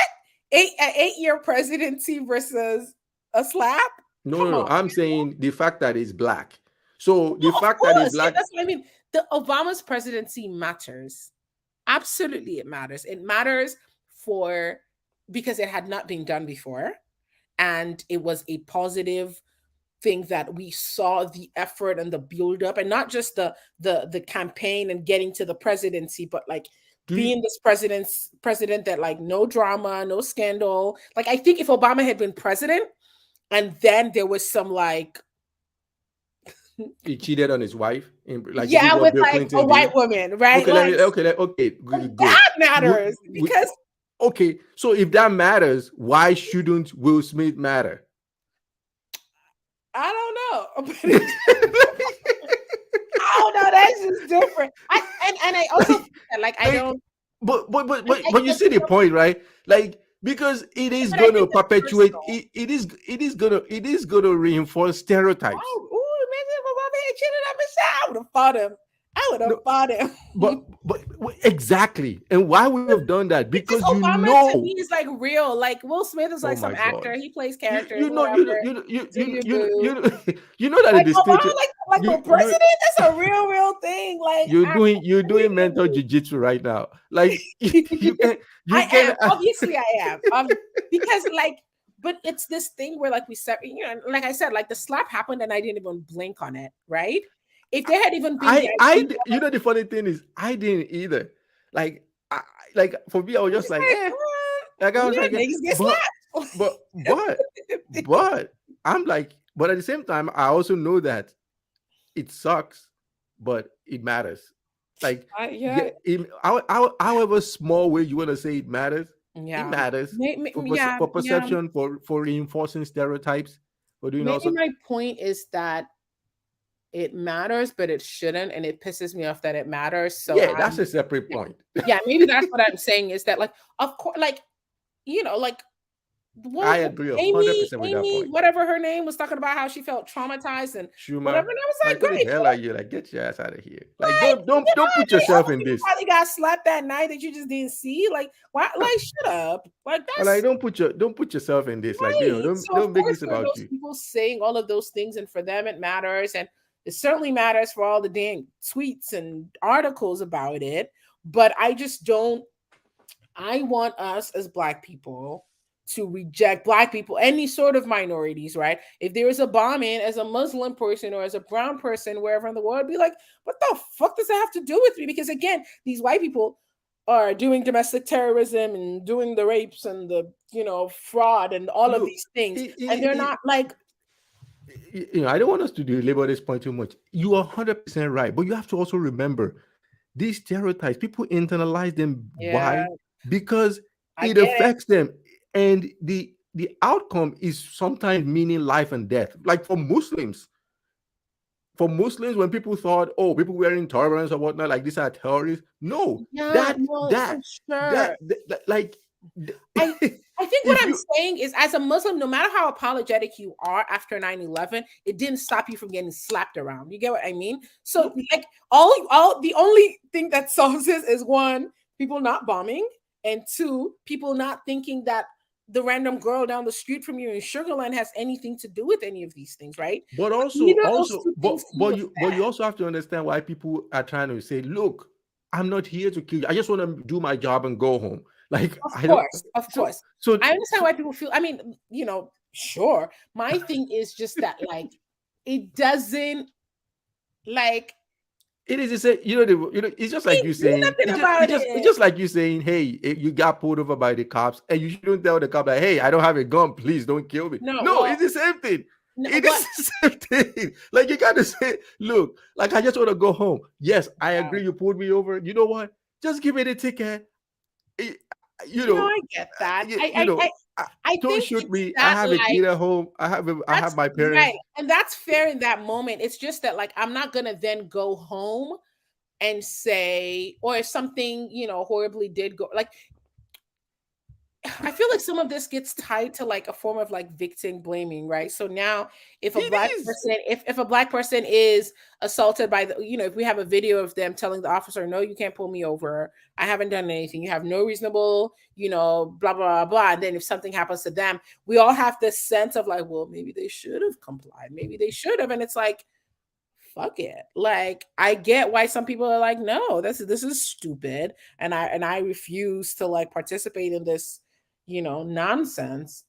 8 year presidency versus a slap? No, Come no, no. on. I'm saying the fact that he's black. So the No, of fact that he's course. Yeah, black. that's what I mean. The Obama's presidency matters. Absolutely, it matters. It matters for because it had not been done before, and it was a positive thing that we saw the effort and the build up, and not just the campaign and getting to the presidency, but like Do you? being this president that like no drama, no scandal. Like I think if Obama had been president, and then there was some like He cheated on his wife, like he did yeah, what with Bill like a Clinton white did. woman, right? Okay, let Like me. Okay, okay, good. that matters because Okay, so if that matters, why shouldn't Will Smith matter? I don't know. I don't know. That's just different. And I also like, think that like I like, don't. but you see the point, right? Like because it is But I going to think it's perpetuate. personal. It is going to reinforce stereotypes. Oh, ooh, imagine if Obama had cheated on Michelle. I would have fought him. I would have No, fought him. but exactly. And why would you have done that? Because Because you Obama to know. me is like real. Like Will Smith is Oh like some my God. actor. He plays You characters, you know you whatever. you you Do you you you boo? you you know that Like in the Obama, state like you for president, that's a real thing. Like you're doing mental jiu-jitsu right now. Like you can I you can am. Obviously, I am. Because like, but it's this thing where like we said, you know, like I said, like the slap happened and I didn't even blink on it, right? If there had even been the idea, you know the funny thing is I didn't either. Like like for me I was I'm just just like like, like I was yeah, like niggas get but slapped. but but but I'm like but at the same time I also know that it sucks, but it matters. Like, Yeah, however small way you want to say it matters, it yeah, matters yeah, for yeah. perception, for reinforcing stereotypes, for doing Maybe also. my point is that it matters, but it shouldn't, and it pisses me off that it matters. So Yeah, that's a separate yeah, point. yeah, maybe that's what I'm saying is that like, of course, like like I well, agree 100% with that Amy, point. whatever her name was talking about how she felt traumatized and whatever. Schumer, And I was like, like, who the great, hell are you? Like, get your ass out of here. Like, like, don't put yourself other in people this. probably got slapped that night that you just didn't see. Like, why? Like, shut up. Like, Like, that's don't put yourself in this. Like, right. So, of don't make course, this there are about those you. people saying all of those things, and for them, it matters. And it certainly matters for all the dang tweets and articles about it. But I just don't. I want us as Black people to reject Black people, any sort of minorities, right? If there is a bombing as a Muslim person or as a brown person, wherever in the world, be like, what the fuck does that have to do with me? Because again, these white people are doing domestic terrorism and doing the rapes and the, fraud and all of Look, these things. And they're not like, I don't want us to labor this point too much. You are 100% right, but you have to also remember these stereotypes. People internalize them. yeah, Why? Because I it get it. affects them, and the outcome is sometimes meaning life and death. Like for Muslims, when people thought, oh, people wearing turbans or whatnot, like these are terrorists. No, Yeah, no, for sure. like I I think what if I'm you saying is as a Muslim, no matter how apologetic you are after 9/11, it didn't stop you from getting slapped around. You get what I mean? So like all the only thing that solves this is one, people not bombing, and two, people not thinking that the random girl down the street from you in Sugarland has anything to do with any of these things, right? But But also, neither of those also, two things to me was but you bad. also have to understand why people are trying to say, "Look, I'm not here to kill you. I just want to do my job and go home." Like Of I don't. course, of So course. so, I understand so why people feel. I mean, sure. My thing is just that, like, it doesn't like it is. It's a, it's just like can't you do saying. nothing about It's it. just like you saying, "Hey, you got pulled over by the cops, and you shouldn't tell the cop like, hey, I don't have a gun. Please don't kill me.' No, No, well, it's the same thing. no, It what? is the same thing. Like you got to say, look, like I just want to go home. Yes, I agree. You pulled me over. You know what? Just give me the ticket. Eh, you know, I get that. you know. I, I don't think shoot it's me. I that have a like kid at home. I have that's my right. parents. And that's fair in that moment. It's just that like I'm not gonna then go home and say, or if something, horribly did go like I feel like some of this gets tied to like a form of like victim blaming, right? So now if a It black is. person, if a black person is assaulted by the, if we have a video of them telling the officer, no, you can't pull me over. I haven't done anything. You have no reasonable, blah, blah, blah, blah. And then if something happens to them, we all have this sense of like, well, maybe they should have complied. Maybe they should have. And it's like, fuck it. Like I get why some people are like, no, this is stupid, and I refuse to like participate in this, nonsense.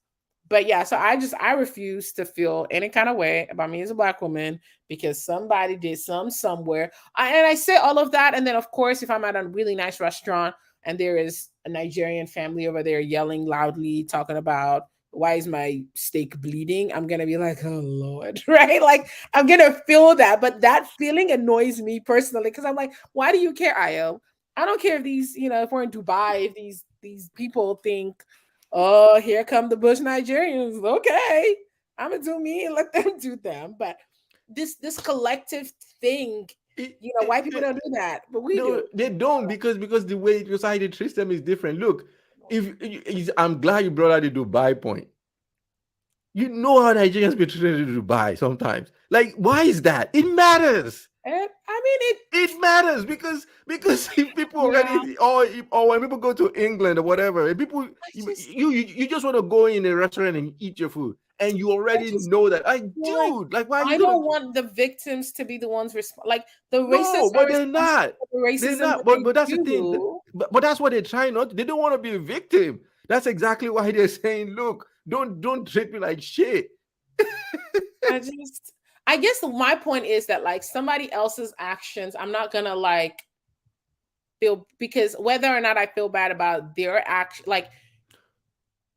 But yeah, so I refuse to feel any kind of way about me as a black woman because somebody did somewhere. And I say all of that, and then of course, if I'm at a really nice restaurant and there is a Nigerian family over there yelling loudly, talking about why is my steak bleeding, I'm gonna be like, oh Lord, right? Like I'm gonna feel that, but that feeling annoys me personally because I'm like, why do you care, Io? I don't care if these, if we're in Dubai, if these people think, oh, here come the Bush Nigerians. Okay, I'm gonna do me and let them do them. But this collective thing, It, white people don't do that, but we no, do. they don't because the way society treats them is different. Look, I'm glad you brought out the Dubai point. You know how Nigerians be treated in Dubai sometimes. Like, why is that? It matters. And I mean it. It matters because if people Yeah, already or when people go to England or whatever, and people I just you just want to go in a restaurant and eat your food, and you I already just know that. Like, feel like dude, like, why are you I gonna? don't want the victims to be the ones like the No, racists are but they're responsible not. for the They're racism not. that they But that's the thing. do. But that's what they're trying not. They don't want to be a victim. That's exactly why they're saying, look, don't treat me like shit. I just I guess my point is that like somebody else's actions, I'm not gonna like feel because whether or not I feel bad about their action, like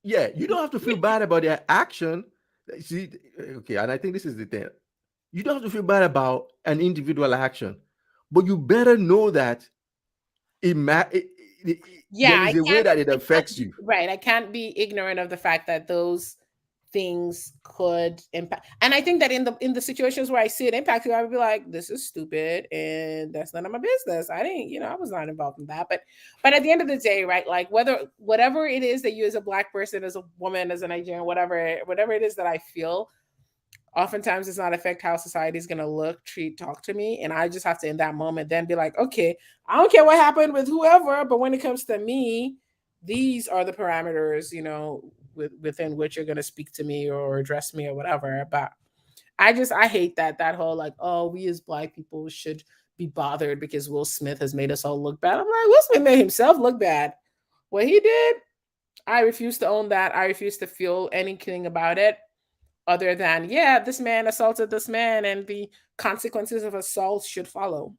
Yeah, you don't have to feel bad about their action. See, okay, and I think this is the thing. You don't have to feel bad about an individual action, but you better know that yeah, there is a way that it I affects can't you. right. I can't be ignorant of the fact that those things could impact. And I think that in the situations where I see it impact you, I would be like, this is stupid and that's none of my business. I didn't, I was not involved in that. But at the end of the day, right, like whatever it is that you as a black person, as a woman, as a Nigerian, whatever it is that I feel, oftentimes does not affect how society is going to look, treat, talk to me. And I just have to, in that moment, then be like, okay, I don't care what happened with whoever, but when it comes to me, these are the parameters, within which you're going to speak to me or address me or whatever. But I hate that whole like, oh, we as black people should be bothered because Will Smith has made us all look bad. I'm like, Will Smith made himself look bad. What he did, I refuse to own that. I refuse to feel anything about it other than, yeah, this man assaulted this man and the consequences of assault should follow.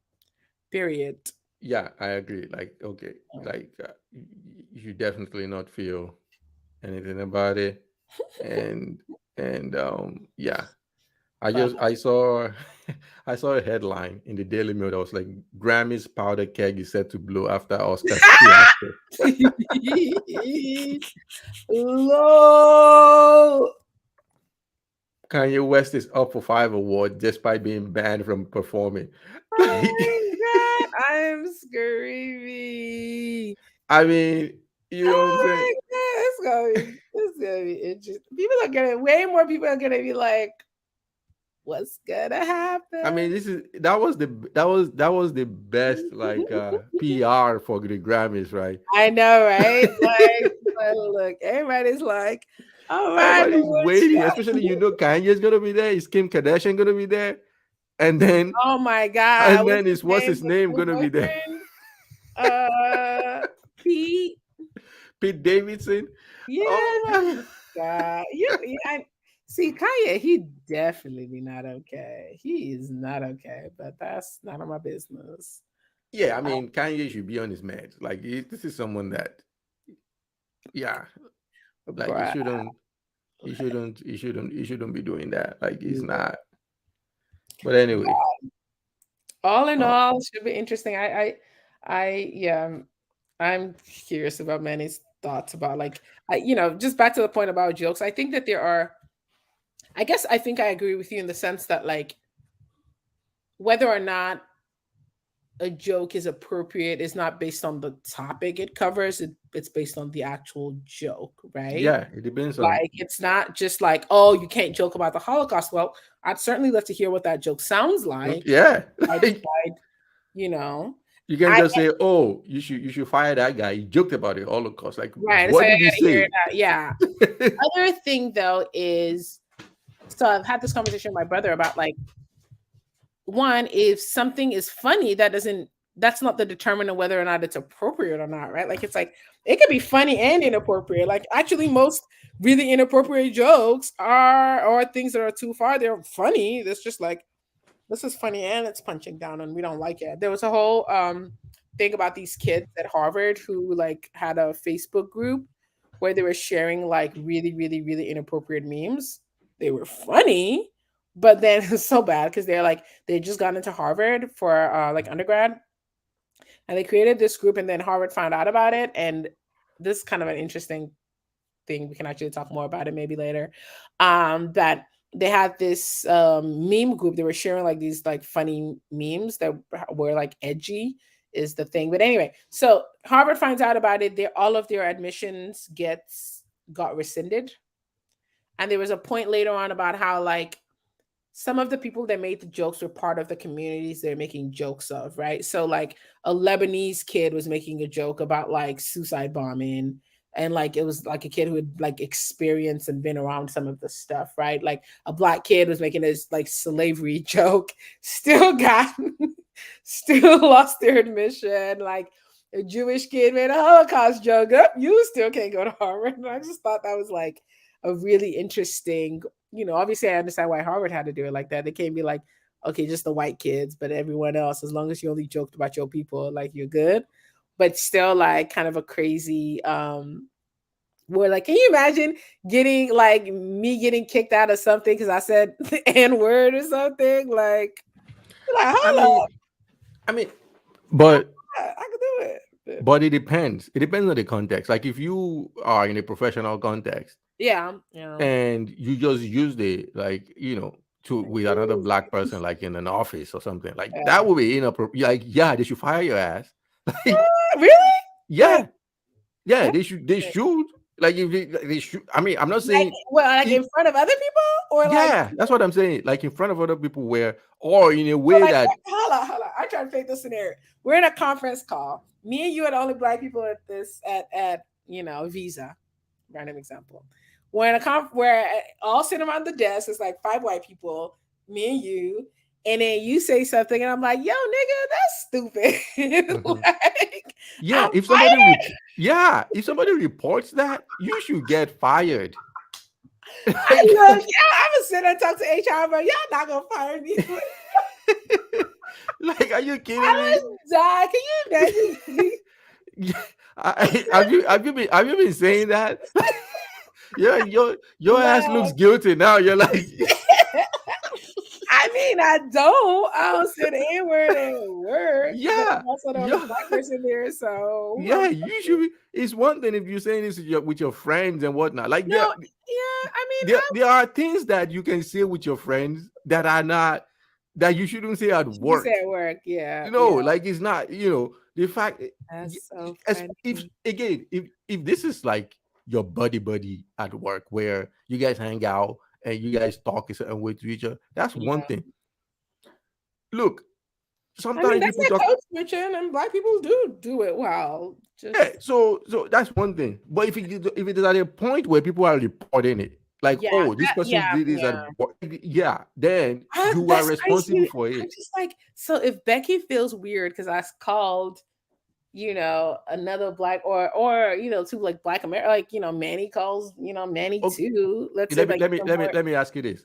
Period. Yeah, I agree. Like, okay, like you should definitely not feel anything about it, and yeah, But I saw I saw a headline in the Daily Mail that was like Grammys powder keg is set to blow after Oscars fiasco. Lol. Kanye West is up for 5 awards despite being banned from performing. Like, Oh my god, I'm screaming. I mean, you know what I'm saying? Oh my god, it's gonna be interesting. People are gonna way more people are gonna be like, what's gonna I mean, happen? that was the best like PR for the Grammys, right? I know, right? Like, but look, everybody's like, all right, Everybody's what's waiting, especially Kanye's gonna be there, is Kim Kardashian gonna be there, and then oh my god, what's his is what's name? his The name cool gonna be there? boyfriend? Uh Pete. Pete Davidson. Yeah. Oh my. God. I see Kanye, he definitely not okay. He is not okay, but that's none of my business. Yeah, I mean, Kanye should be on his meds. Like, this is someone that, yeah, like Bruh. he shouldn't be doing that. Like, he's Yeah. not. But anyway, All in uh, all, should be interesting. Yeah, I'm curious about many thoughts about like just back to the point about jokes. I think that there are. I guess I think I agree with you in the sense that like whether or not a joke is appropriate is not based on the topic it covers. It's based on the actual joke, right? Yeah, it depends on. Like it's not just like, oh, you can't joke about the Holocaust. Well, I'd certainly love to hear what that joke sounds like. Yeah, I'd, like I'd you know, you can I just say, "Oh, you should fire that guy. He joked about the Holocaust." Like, right. It's what like I did he gotta hear say? it out. Yeah. Other thing though is so I've had this conversation with my brother about like one, if something is funny, that's not the determinant of whether or not it's appropriate or not, right? Like it's like it could be funny and inappropriate. Like actually most really inappropriate jokes are or things that are too far, they're funny. That's just like this is funny and it's punching down and we don't like it. There was a whole thing about these kids at Harvard who like had a Facebook group where they were sharing like really, really, really inappropriate memes. They were funny, but then it's so bad because they're like they just got into Harvard for like undergrad and they created this group and then Harvard found out about it and this is kind of an interesting thing. We can actually talk more about it maybe later. That they had this meme group. They were sharing like these like funny memes that were like edgy is the thing. But anyway, so Harvard finds out about it. All of their admissions got rescinded. And there was a point later on about how like some of the people that made the jokes were part of the communities they're making jokes of, right? So like a Lebanese kid was making a joke about like suicide bombing and like it was like a kid who had like experienced and been around some of the stuff, right? Like a black kid was making this like slavery joke, still lost their admission. Like a Jewish kid made a Holocaust joke, up, you still can't go to Harvard. And I just thought that was like a really interesting, obviously I understand why Harvard had to do it like that. They can't be like, okay, just the white kids, but everyone else, as long as you only joked about your people, like you're good. But still like kind of a crazy, where like, can you imagine getting like me getting kicked out of something because I said the N-word or something? Like I hold mean, up, I mean, but I could do it. but it depends. It depends on the context. Like if you are in a professional context Yeah. and you just use the like to with another black person like in an office or something like Yeah. that would be inappropriate. Like they should fire your ass. Like Really? Like, yeah, yeah, what? they should like if they should. I mean, I'm not Like, saying well, like it, in front of other people, or like, yeah, that's what I'm saying. Like in front of other people where or in a or way like, that hold on. I try to fake this scenario. We're in a conference call. Me and you are the only black people at this at Visa. Random example. We're in a where all sitting around the desk. It's like 5 white people. Me and you. And then you say something, and I'm like, "Yo, nigga, that's stupid." Mhm. Like, Yeah, I'm fired. if somebody reports that, you should get fired. I Like, look, yeah, I'm gonna sit and talk to HR, but y'all not gonna fire me. like, are you I kidding me? was die. Can you imagine? Yeah, have you been saying that? Yeah, your ass looks No. guilty now. You're like, I mean, I don't say the N word at work, but yeah, I'm also the only yeah, black person there. So yeah. You should be. It's one thing if you're saying this with your friends and whatnot. Like no, yeah, I mean, there are things that you can say with your friends that are not that you shouldn't say at you say work. at work, yeah, Like it's not the fact that's so as if funny. again if this is like your buddy at work where you guys hang out and you guys talk a certain way to each other, that's one Yeah, thing. Look, I mean, sometimes that's people a talk. code switching, and black people do it well. Yeah, Just so that's one thing. But if it is at a point where people are reporting it, like, yeah, oh, this person yeah, did this at yeah. work, yeah, then you are That's responsible crazy. for I'm it. just like, so if Becky feels weird because I called, another black or two like black America, like Manny calls, Manny Okay, too. Let's say let me like let me let me somewhere. let me ask you this.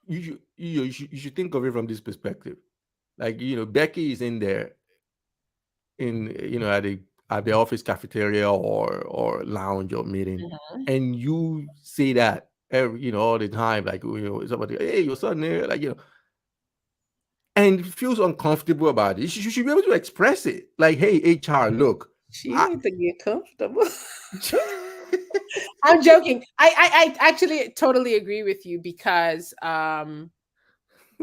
You should think of it from this perspective. Like, Becky is in there in at the office cafeteria or lounge or meeting, Mhm. and you say that all the time, like, somebody, hey, your son there, like, and feels uncomfortable about it. You should be able to express it. Like, hey, HR, look. She I, needs to get comfortable. I'm joking. I actually totally agree with you because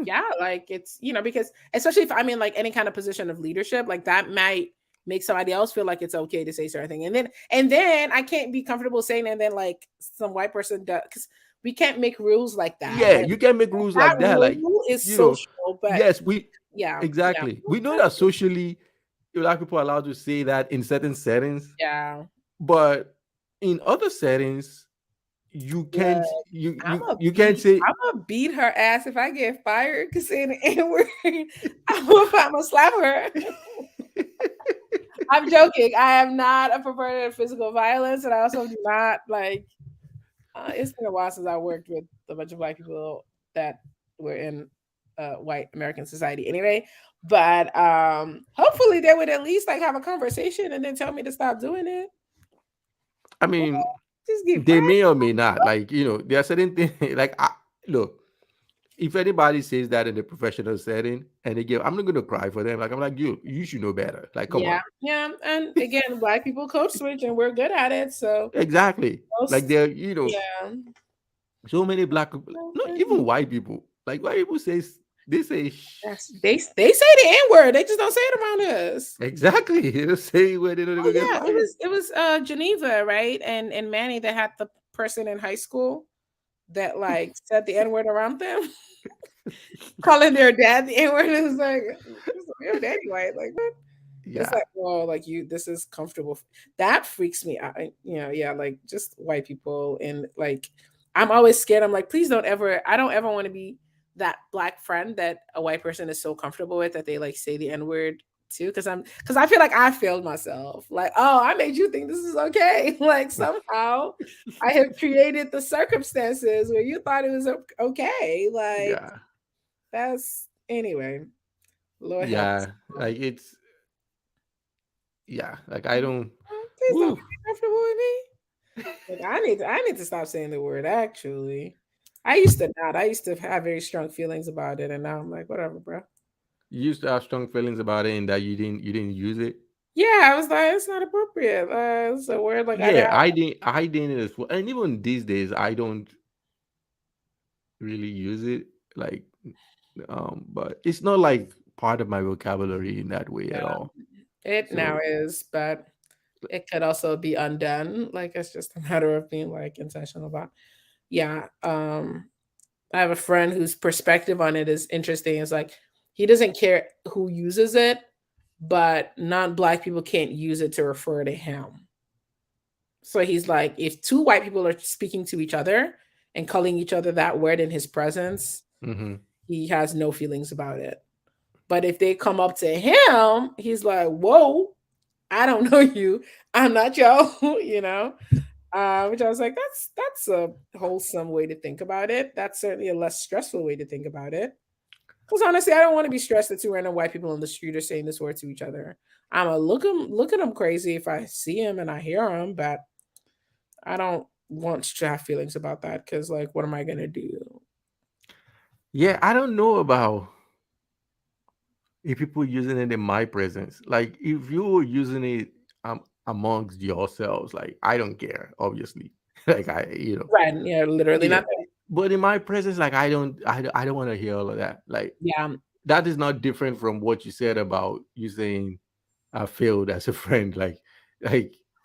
yeah, like it's because especially if I'm in like any kind of position of leadership, like that might make somebody else feel like it's okay to say certain thing, and then I can't be comfortable saying it, and then like some white person does because we can't make rules like that. yeah, Like you can make rules that like that. Like, rule is you know, social, but yes, we yeah, yeah, exactly. We know that socially, black people are allowed to say that in certain settings, yeah. but in other settings, Look, you can't say I'm gonna beat her ass if I get fired because saying the N word. I'm gonna slap her. I'm joking. I am not a proponent of physical violence, and I also do not like. It's been a while since I worked with a bunch of black people that were in white American society, anyway. But hopefully, they would at least like have a conversation and then tell me to stop doing it. I Well, mean, just get they fired. may or may not. Like, there are certain things like look, if anybody says that in a professional setting and I'm not gonna cry for them. Like, I'm like, you should know better. Like, come Yeah, on. yeah, and again, black people code switch, and we're good at it. So Exactly. Like, most, yeah, so many black people, no, even white people. Like, white people they say they say the N word. They just don't say it around us. exactly. They don't say where they're gonna Oh get yeah, it fired. was it was Geneva, right? And Manny that had the person in high school that like said the N word around them, calling their dad the N word. It was like your daddy white, like what? It's Yeah. like, well, like this is comfortable. That freaks me out. Yeah, like just white people and like I'm always scared. I'm like, please don't ever. I don't ever want to be that black friend that a white person is so comfortable with that they like say the N word too. Because I feel like I failed myself. Like, oh, I made you think this is okay. Like somehow I have created the circumstances where you thought it was okay. Like Yeah. that's anyway. Lord help us. Yeah. Like, it's yeah. Like, I don't. Please don't Woo. be comfortable with me. Like I need to stop saying the word actually. I used to not. I used to have very strong feelings about it, and now I'm like, whatever, bro. You used to have strong feelings about it, and that you didn't use it. Yeah, I was like, it's not appropriate. It's a word like I Yeah, have. I didn't as well. And even these days, I don't really use it. Like, but it's not like part of my vocabulary in that way at Yeah, all. it now So is, but it could also be undone. Like it's just a matter of being like intentional about. Yeah. I have a friend whose perspective on it is interesting. It's like he doesn't care who uses it, but non-black people can't use it to refer to him. So he's like, if two white people are speaking to each other and calling each other that word in his presence, mhm. he has no feelings about it. But if they come up to him, he's like, whoa, I don't know you. I'm not yo, you know? Which I was like, that's a wholesome way to think about it. That's certainly a less stressful way to think about it. Because honestly, I don't want to be stressed that two random white people on the street are saying this word to each other. I'm gonna look at them crazy if I see him and I hear him, but I don't want to have feelings about that because, like, what am I gonna do? Yeah, I don't know about if people using it in my presence. Like, if you were using it amongst yourselves, like, I don't care, obviously. Like, Right? Yeah, literally yeah. nothing. But in my presence, like, I don't want to hear all of that. Like, Yeah, that is not different from what you said about you saying I failed as a friend. Like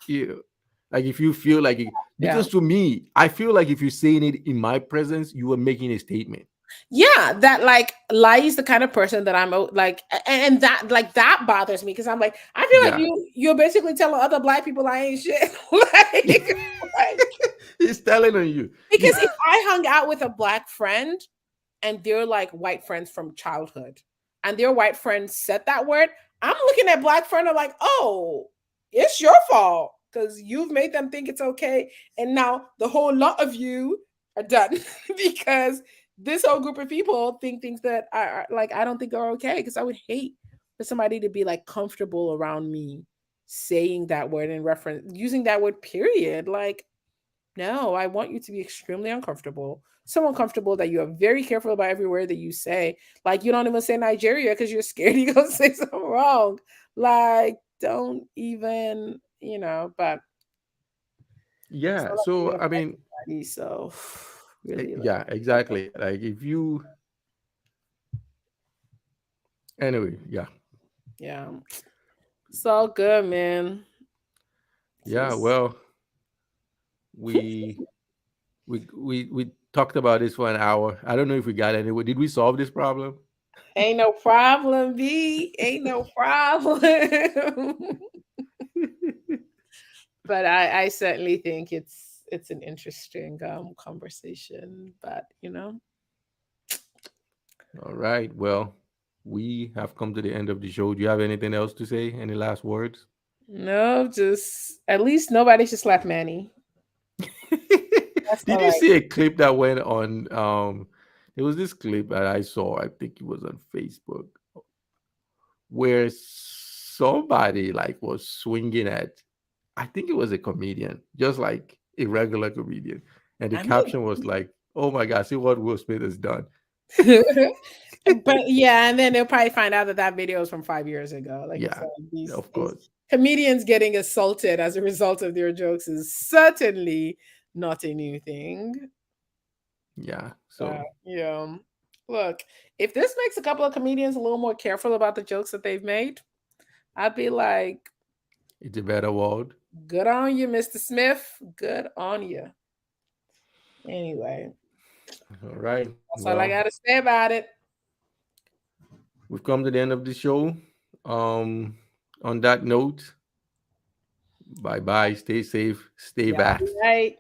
you, like, if you feel like it, yeah. because to me, I feel like if you're saying it in my presence, you are making a statement. Yeah, that like Lai's the kind of person that like, and that like that bothers me because I'm like, I feel like Yeah, you're basically telling other black people I ain't shit. like, he's telling on you. because if I hung out with a black friend and they're like white friends from childhood, and their white friends said that word, I'm looking at black friend. I'm like, oh, it's your fault because you've made them think it's okay, and now the whole lot of you are done because this whole group of people think things that are like I don't think are okay. Because I would hate for somebody to be like comfortable around me saying that word in reference using that word. Period. Like no, I want you to be extremely uncomfortable. So uncomfortable that you are very careful about every word that you say. Like you don't even say Nigeria because you're scared you're gonna say something wrong. Like don't even, but it's Yeah. not like we're So gonna I fight mean, anybody. So really, like, yeah, exactly. Like if you anyway, yeah. yeah, it's all good, man. Yeah, Just well, we we talked about this for an hour. I don't know if we got anywhere. Did we solve this problem? ain't no problem, B. Ain't no problem. But I certainly think it's an interesting conversation. But All right. Well, we have come to the end of the show. Do you have anything else to say? Any last words? no, just at least nobody should slap Manny. That's Did all you right. see a clip that went on there was this clip that I saw, I think it was on Facebook, where somebody like was swinging at, I think it was a comedian, just like a regular comedian. And the I mean, caption was like, "Oh my God, see what Will Smith has done." but yeah, and then they'll probably find out that that video is from 5 years ago. Like I Yeah, said, these of these course. comedians getting assaulted as a result of their jokes is certainly not a new thing. Yeah. Uh, So yeah. Look, if this makes a couple of comedians a little more careful about the jokes that they've made, I'd be like, it's a better world. good on you, Mr. Smith. Good on you. Anyway, All right. that's all I Well, got to say about it. we've come to the end of the show. On that note, bye bye. Stay safe. Stay Y'all be vaxxed. right.